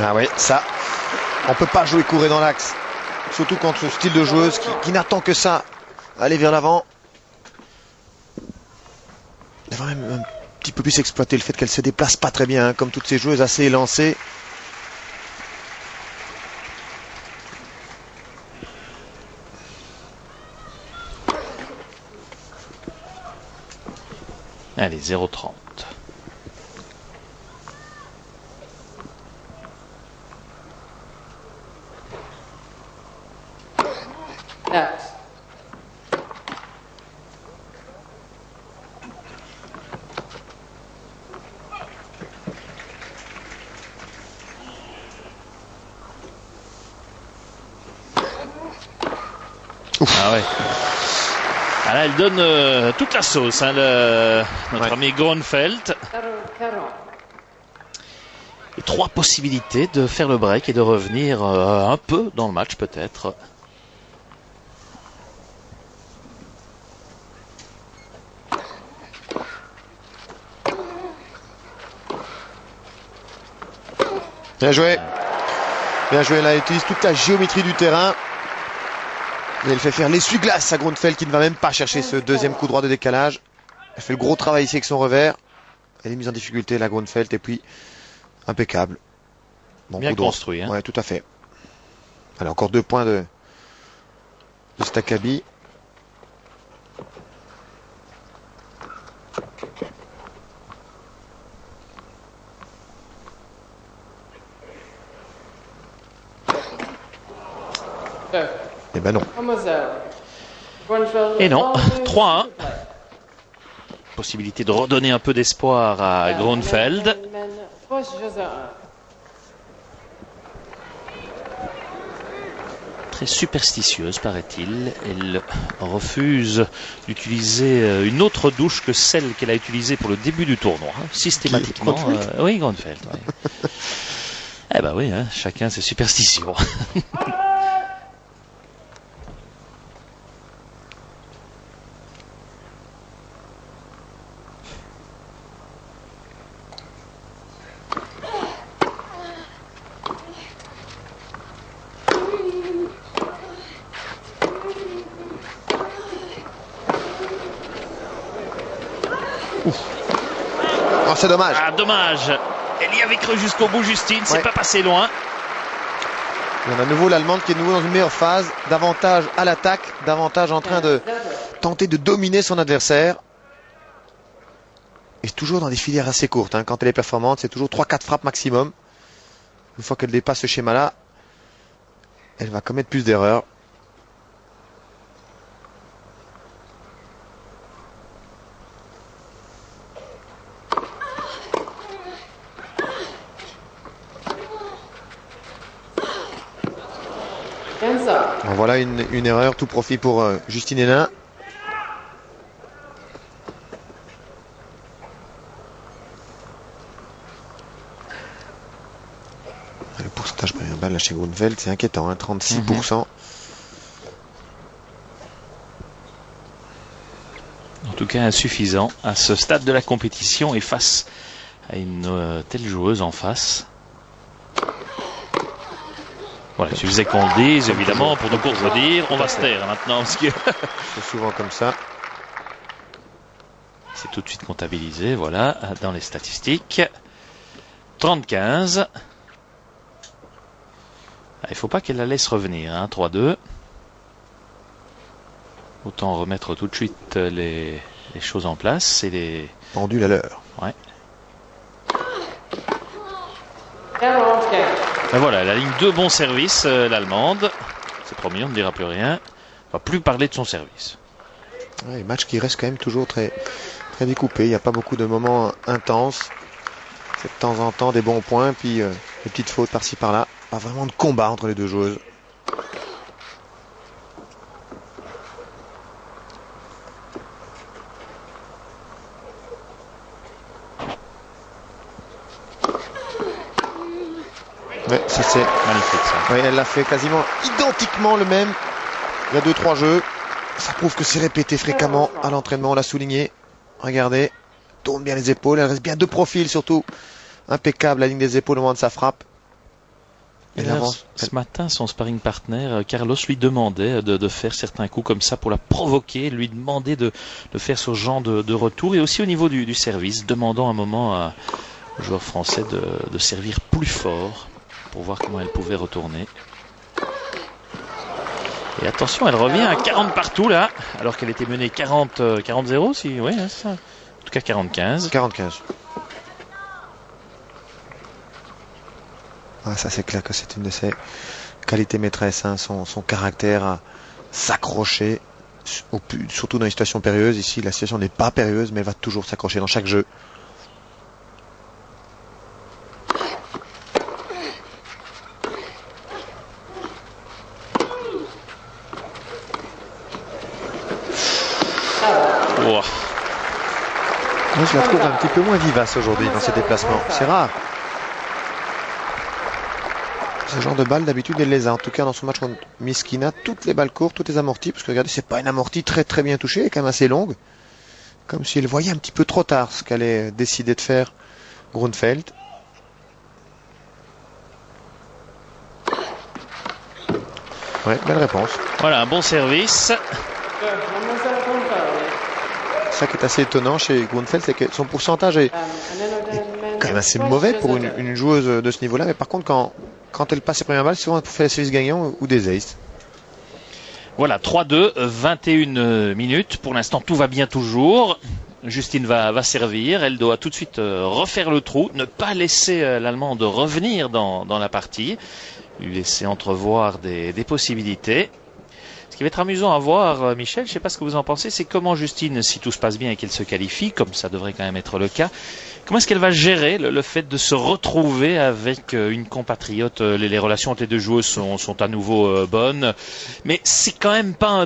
Ah oui, ça, on peut pas jouer couré dans l'axe. Surtout contre ce style de joueuse qui n'attend que ça. Aller vers l'avant. Il devrait même un petit peu plus exploiter le fait qu'elle se déplace pas très bien, hein, comme toutes ces joueuses assez élancées. Allez, 0,30. Next. Ah ouais. Ah là, elle donne toute la sauce, hein, notre ami Gronfeld. 40. Et 3 possibilités de faire le break et de revenir un peu dans le match peut-être. Bien joué. Bien joué, elle utilise toute la géométrie du terrain. Et elle fait faire l'essuie-glace à Gronfeld qui ne va même pas chercher ce deuxième coup droit de décalage. Elle fait le gros travail ici avec son revers. Elle est mise en difficulté, la Gronfeld, et puis impeccable. Bon, bien construit. Hein. Ouais, tout à fait. Allez, encore 2 points de Staccabi. Eh ben non. Et non, 3-1. Possibilité de redonner un peu d'espoir à Gronfeld. Très superstitieuse, paraît-il. Elle refuse d'utiliser une autre douche que celle qu'elle a utilisée pour le début du tournoi, systématiquement. Oui, Gronfeld. Oui. Eh ben oui, hein, chacun ses superstitions. Oh, c'est dommage. Ah, dommage. Elle y avait cru jusqu'au bout, Justine. C'est pas passé loin. On a à nouveau l'Allemande qui est de nouveau dans une meilleure phase. Davantage à l'attaque. Davantage en train de tenter de dominer son adversaire. Et toujours dans des filières assez courtes. Hein. Quand elle est performante, c'est toujours 3-4 frappes maximum. Une fois qu'elle dépasse ce schéma-là, elle va commettre plus d'erreurs. Voilà une erreur, tout profit pour Justine Hénin. Le pourcentage première balle là chez Gronfeld, c'est inquiétant, hein, 36%. En tout cas insuffisant à ce stade de la compétition et face à une telle joueuse en face. Voilà, il suffisait qu'on le dise, évidemment, pour nous contredire. On va se taire maintenant, parce que c'est souvent comme ça. C'est tout de suite comptabilisé, voilà, dans les statistiques. 30-15. Il ne faut pas qu'elle la laisse revenir, hein, 3-2. Autant remettre tout de suite les choses en place et les pendules à l'heure. Ouais. Et voilà, la ligne 2 bons services, l'Allemande. C'est promis, on ne dira plus rien. On va plus parler de son service. Ouais, match qui reste quand même toujours très, très découpé. Il n'y a pas beaucoup de moments intenses. C'est de temps en temps des bons points, puis des petites fautes par-ci par-là. Pas vraiment de combat entre les deux joueuses. Ouais, ça c'est Magnifique ça. Oui, elle l'a fait quasiment identiquement le même. Il y a 2-3 jeux. Ça prouve que c'est répété fréquemment à l'entraînement. On l'a souligné. Regardez. Tourne bien les épaules. Elle reste bien de profil surtout. Impeccable la ligne des épaules au moment de sa frappe. Et avance. Ce matin, son sparring partner, Carlos, lui demandait de faire certains coups comme ça pour la provoquer, lui demandait de faire ce genre de retour. Et aussi au niveau du service, demandant un moment au joueur français de servir plus fort pour voir comment elle pouvait retourner. Et attention, elle revient à 40 partout là, alors qu'elle était menée 40-0, si, oui, c'est ça. En tout cas 45. 45. Ah, ça c'est clair que c'est une de ses qualités maîtresses, hein, son caractère à s'accrocher, surtout dans les situations périlleuses. Ici, la situation n'est pas périlleuse, mais elle va toujours s'accrocher dans chaque jeu. Wow. Moi, je la trouve un petit peu moins vivace aujourd'hui dans ses déplacements. C'est rare. Ce genre de balle, d'habitude, elle les a. En tout cas, dans son match contre Miskina, toutes les balles courtes, toutes les amorties. Parce que regardez, c'est pas une amortie très très bien touchée, elle est quand même assez longue. Comme si elle voyait un petit peu trop tard ce qu'elle allait décider de faire Grunfeld. Ouais, belle réponse. Voilà, un bon service. Ça qui est assez étonnant chez Grunfeld, c'est que son pourcentage est quand même assez mauvais pour une joueuse de ce niveau-là. Mais par contre, quand elle passe ses premières balles, souvent elle fait des services gagnants ou des aces. Voilà, 3-2, 21 minutes. Pour l'instant, tout va bien toujours. Justine va servir. Elle doit tout de suite refaire le trou, ne pas laisser l'Allemande revenir dans la partie, lui laisser entrevoir des possibilités. Ce qui va être amusant à voir, Michel, je ne sais pas ce que vous en pensez, c'est comment Justine, si tout se passe bien et qu'elle se qualifie, comme ça devrait quand même être le cas, comment est-ce qu'elle va gérer le fait de se retrouver avec une compatriote. Les relations entre les deux joueuses sont à nouveau bonnes, mais c'est quand même pas une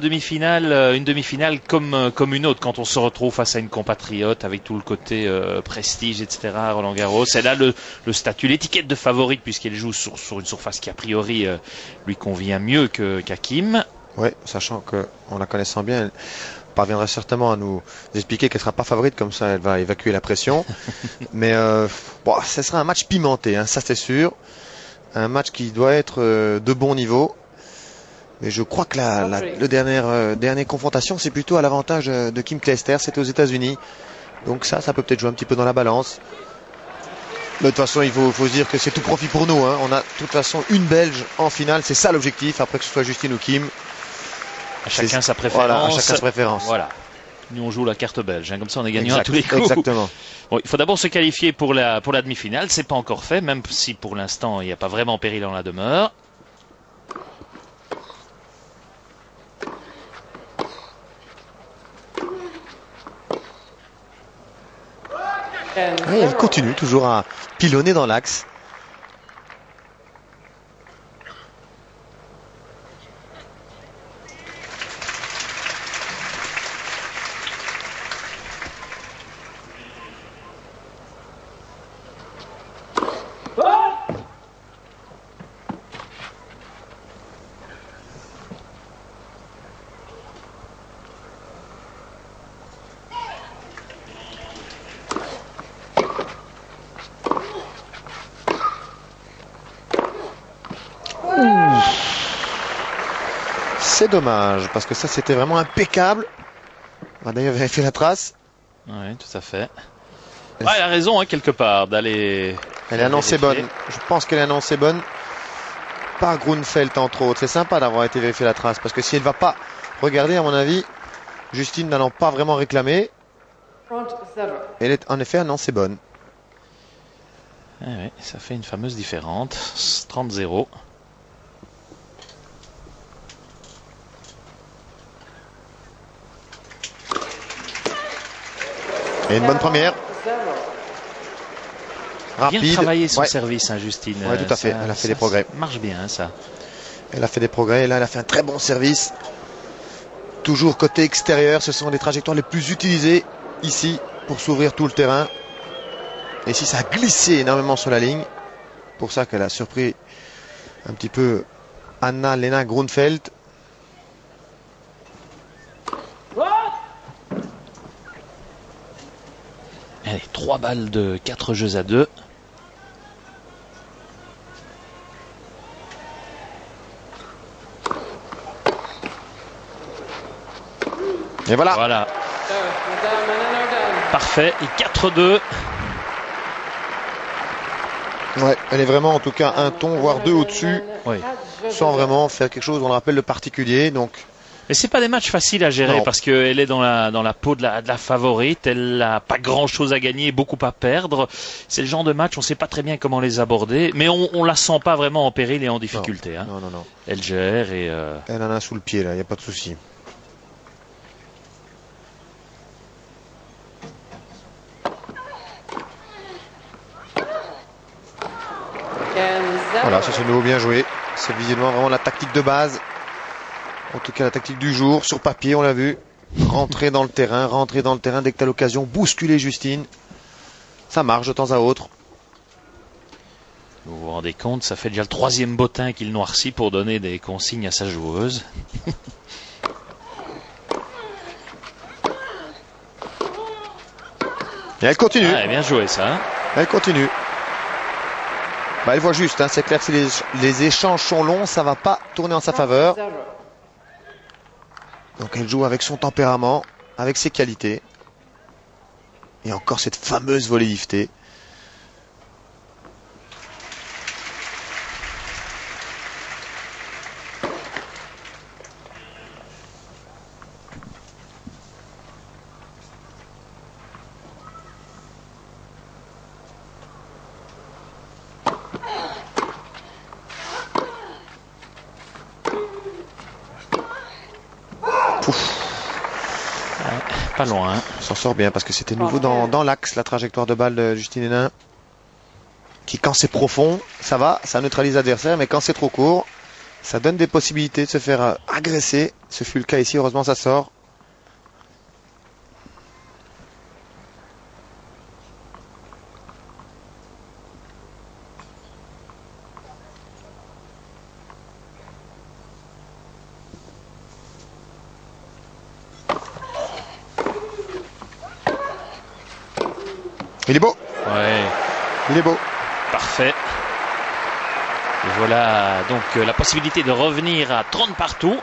demi-finale comme une autre quand on se retrouve face à une compatriote avec tout le côté prestige, etc. Roland Garros, elle a le statut, l'étiquette de favorite puisqu'elle joue sur une surface qui a priori lui convient mieux qu'à Kim. Oui, sachant qu'en la connaissant bien, elle parviendra certainement à nous expliquer qu'elle ne sera pas favorite, comme ça elle va évacuer la pression. Mais ce sera un match pimenté, hein, ça c'est sûr. Un match qui doit être de bon niveau. Mais je crois que le dernière confrontation, c'est plutôt à l'avantage de Kim Clijsters, c'était aux États-Unis. Donc ça peut peut-être jouer un petit peu dans la balance. De toute façon, il faut se dire que c'est tout profit pour nous, hein. On a de toute façon une Belge en finale, c'est ça l'objectif, après que ce soit Justine ou Kim. À chacun sa préférence. Voilà, à chacun sa préférence. Voilà. Nous on joue la carte belge, hein, comme ça on est gagnant à tous les coups. Exactement. Bon, il faut d'abord se qualifier pour la demi-finale, c'est pas encore fait, même si pour l'instant il n'y a pas vraiment péril en la demeure. Oui, elle continue toujours à pilonner dans l'axe. C'est dommage, parce que ça c'était vraiment impeccable. On va d'ailleurs vérifier la trace. Oui, tout à fait. Elle a raison, hein, quelque part, d'aller... Elle est annoncée bonne. Je pense qu'elle est annoncée bonne par Grunfeld, entre autres. C'est sympa d'avoir été vérifier la trace, parce que si elle ne va pas regarder, à mon avis, Justine n'allant pas vraiment réclamer, elle est en effet annoncée bonne. Oui, ça fait une fameuse différente. 30-0. Et une bonne première. rapide. Bien travaillé son Ouais. service, hein, Justine. Ouais, tout à fait. Elle a fait des progrès. Ça marche bien, ça. Elle a fait des progrès. Et là, elle a fait un très bon service. Toujours côté extérieur. Ce sont les trajectoires les plus utilisées ici pour s'ouvrir tout le terrain. Et ici, ça a glissé énormément sur la ligne. Pour ça qu'elle a surpris un petit peu Anna-Lena Grunfeld. Allez, 3 balles de 4 jeux à 2. Et voilà. Voilà. Parfait. Et 4-2. Ouais, elle est vraiment en tout cas un ton, voire deux au-dessus, Oui. sans vraiment faire quelque chose, on le rappelle, de particulier. Donc, Et c'est pas des matchs faciles à gérer Non. parce qu'elle est dans la peau de la favorite. Elle n'a pas grand chose à gagner, beaucoup à perdre. C'est le genre de match, on sait pas très bien comment les aborder, mais on la sent pas vraiment en péril et en difficulté. Hein. non. Elle gère et Elle en a sous le pied là, il n'y a pas de souci. Voilà, ça c'est nouveau bien joué. C'est visiblement vraiment la tactique de base. En tout cas, la tactique du jour. Sur papier, on l'a vu. Rentrer dans le terrain dès que tu as l'occasion. Bousculer Justine. Ça marche de temps à autre. vous vous rendez compte, ça fait déjà le 3e bottin qu'il noircit pour donner des consignes à sa joueuse. Et elle continue. Ah, bien joué ça. Hein. Elle continue. Bah, elle voit juste, hein. C'est clair que si les échanges sont longs, ça va pas tourner en sa faveur. Donc elle joue avec son tempérament, avec ses qualités. Et encore cette fameuse volée liftée. Pas loin. Hein. S'en sort bien parce que c'était nouveau dans l'axe, la trajectoire de balle de Justine Hénin. Qui, quand c'est profond, ça va, ça neutralise l'adversaire, mais quand c'est trop court, ça donne des possibilités de se faire agresser. Ce fut le cas ici, heureusement ça sort. Il est beau. Ouais. Il est beau. Parfait. Et voilà donc la possibilité de revenir à 30 partout.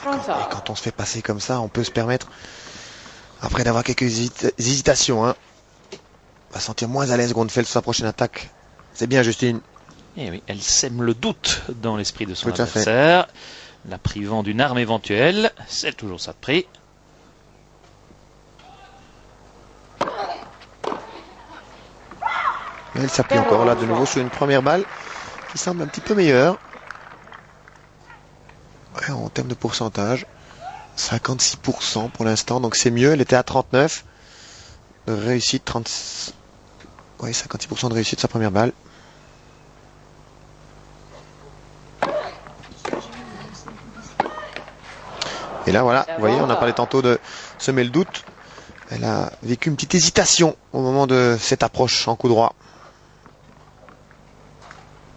Et quand on se fait passer comme ça, on peut se permettre, après d'avoir quelques hésitations, hein, va sentir moins à l'aise Grunfeld sur sa prochaine attaque. C'est bien, Justine. Et oui, elle sème le doute dans l'esprit de son Tout à fait. adversaire, la privant d'une arme éventuelle. C'est toujours ça de prix. Et elle s'appuie encore là de nouveau sur une première balle qui semble un petit peu meilleure. Ouais, en termes de pourcentage, 56% pour l'instant, donc c'est mieux. Elle était à 39 de réussite, 30. Ouais, 56% de réussite sa première balle. Et là, voilà, vous voyez, on a parlé tantôt de semer le doute. Elle a vécu une petite hésitation au moment de cette approche en coup droit.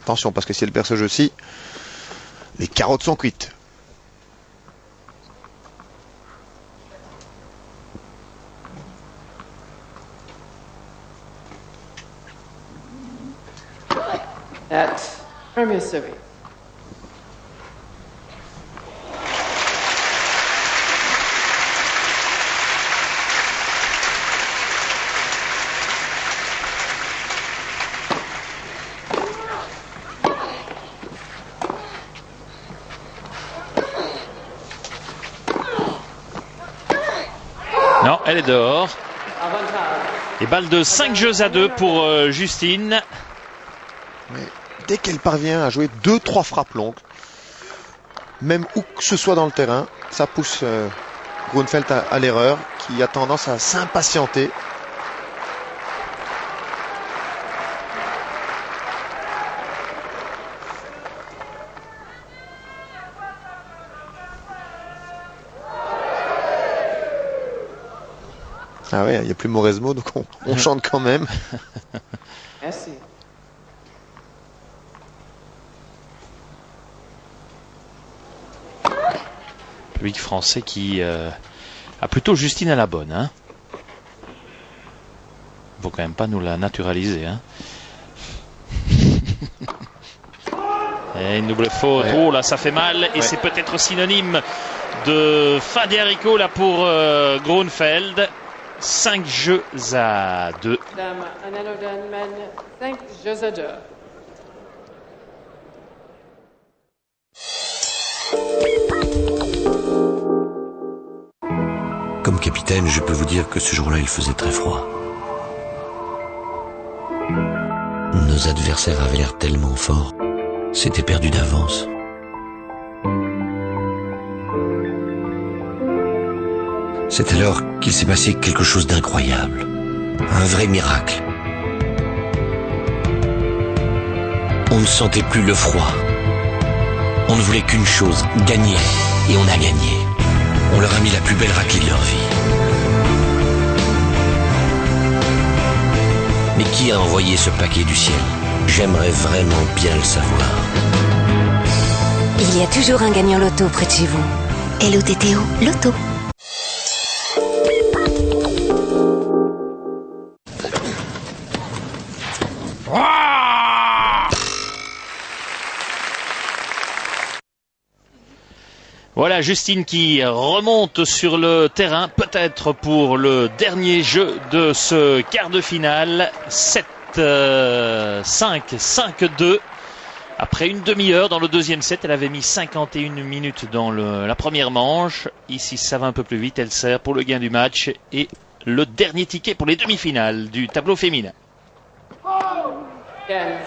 Attention, parce que si elle perd ce jeu-ci, les carottes sont cuites. That's premier service. Non, elle est dehors. Avantage. Et balle de 5 jeux à 2 pour Justine. Mais dès qu'elle parvient à jouer 2-3 frappes longues, même où que ce soit dans le terrain, ça pousse Grunfeld à l'erreur, qui a tendance à s'impatienter. Ah ouais, il n'y a plus Mauresmo, donc on chante quand même. Merci. Public français qui a plutôt Justine à la bonne. Hein. Faut quand même pas nous la naturaliser. Hein. Et une double faute. Ouais. Oh là, ça fait mal. Et c'est peut-être synonyme de fin d'Erico là pour Grunfeld. 5 jeux à 2. Dame Analodan mène 5 jeux à 2. Comme capitaine, je peux vous dire que ce jour-là, il faisait très froid. Nos adversaires avaient l'air tellement forts. C'était perdu d'avance. C'est alors qu'il s'est passé quelque chose d'incroyable. Un vrai miracle. On ne sentait plus le froid. On ne voulait qu'une chose, gagner. Et on a gagné. On leur a mis la plus belle raclée de leur vie. Mais qui a envoyé ce paquet du ciel? J'aimerais vraiment bien le savoir. Il y a toujours un gagnant loto près de chez vous. LOTTO, Loto. Voilà Justine qui remonte sur le terrain, peut-être pour le dernier jeu de ce quart de finale. 7-5, 5-2. Après une demi-heure dans le deuxième set, elle avait mis 51 minutes dans la première manche. Ici, ça va un peu plus vite. Elle sert pour le gain du match et le dernier ticket pour les demi-finales du tableau féminin. 15-0.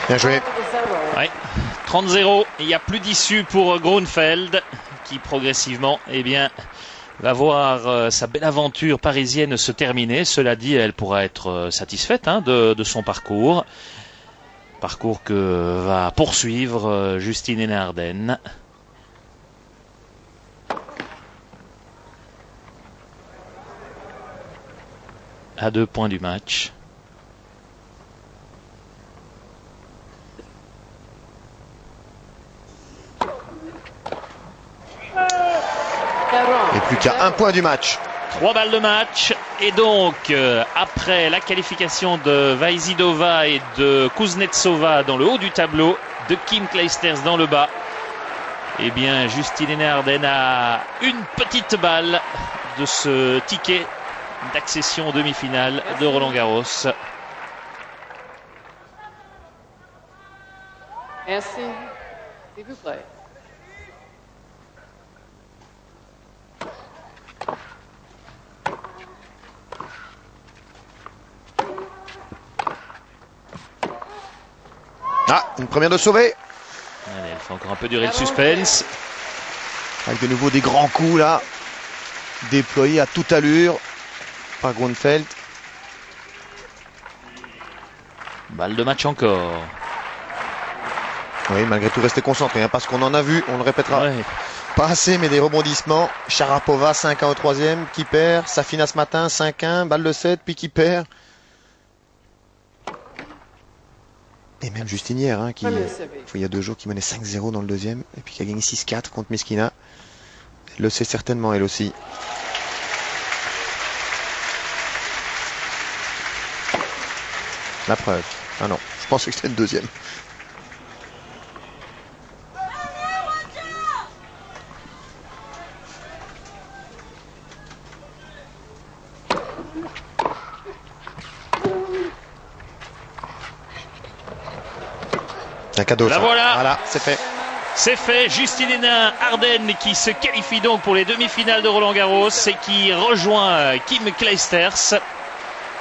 Bien joué. Ouais. 30-0. Il n'y a plus d'issue pour Grunfeld qui progressivement va voir sa belle aventure parisienne se terminer. Cela dit, elle pourra être satisfaite de son parcours. Parcours que va poursuivre Justine Henin-Ardenne. À 2 points du match. Et plus qu'à 1 point du match. 3 balles de match. Et donc, après la qualification de Vaizidova et de Kuznetsova dans le haut du tableau, de Kim Clijsters dans le bas, Justine Henin-Ardenne a une petite balle de ce ticket d'accession aux demi-finales de Roland-Garros. Merci. S'il vous plaît. Ah, une première de sauver. Allez, elle fait encore un peu durer le suspense. Avec de nouveau des grands coups là, déployés à toute allure par Grunfeld. Balle de match encore. Oui, malgré tout rester concentré, parce qu'on en a vu, on le répétera. Ouais. Pas assez, mais des rebondissements. Sharapova 5-1 au troisième, qui perd. Safina ce matin 5-1, balle de 7, puis qui perd. Et même Justine hier, qui il y a 2 jours, qui menait 5-0 dans le deuxième, et puis qui a gagné 6-4 contre Miskina. Elle le sait certainement, elle aussi. La preuve. Ah non, je pensais que c'était le deuxième. un cadeau. La ça. voilà, c'est fait. C'est fait. Justine Henin Ardennes qui se qualifie donc pour les demi-finales de Roland-Garros et qui rejoint Kim Clijsters.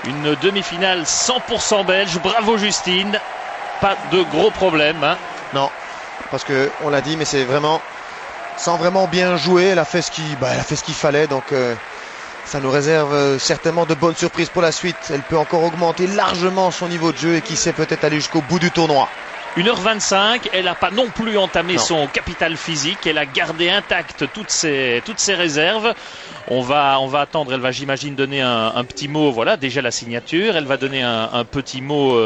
Une demi-finale 100% belge. Bravo Justine. Pas de gros problèmes. Hein. Non, parce que on l'a dit, mais c'est vraiment sans vraiment bien jouer. Elle a fait ce qu'il fallait, donc ça nous réserve certainement de bonnes surprises pour la suite. Elle peut encore augmenter largement son niveau de jeu et qui sait peut-être aller jusqu'au bout du tournoi. 1h25, elle n'a pas non plus entamé son capital physique, elle a gardé intactes toutes ses réserves. On va attendre, elle va j'imagine donner un petit mot, voilà déjà la signature, elle va donner un petit mot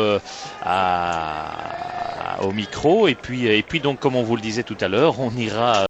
au micro et puis donc comme on vous le disait tout à l'heure, on ira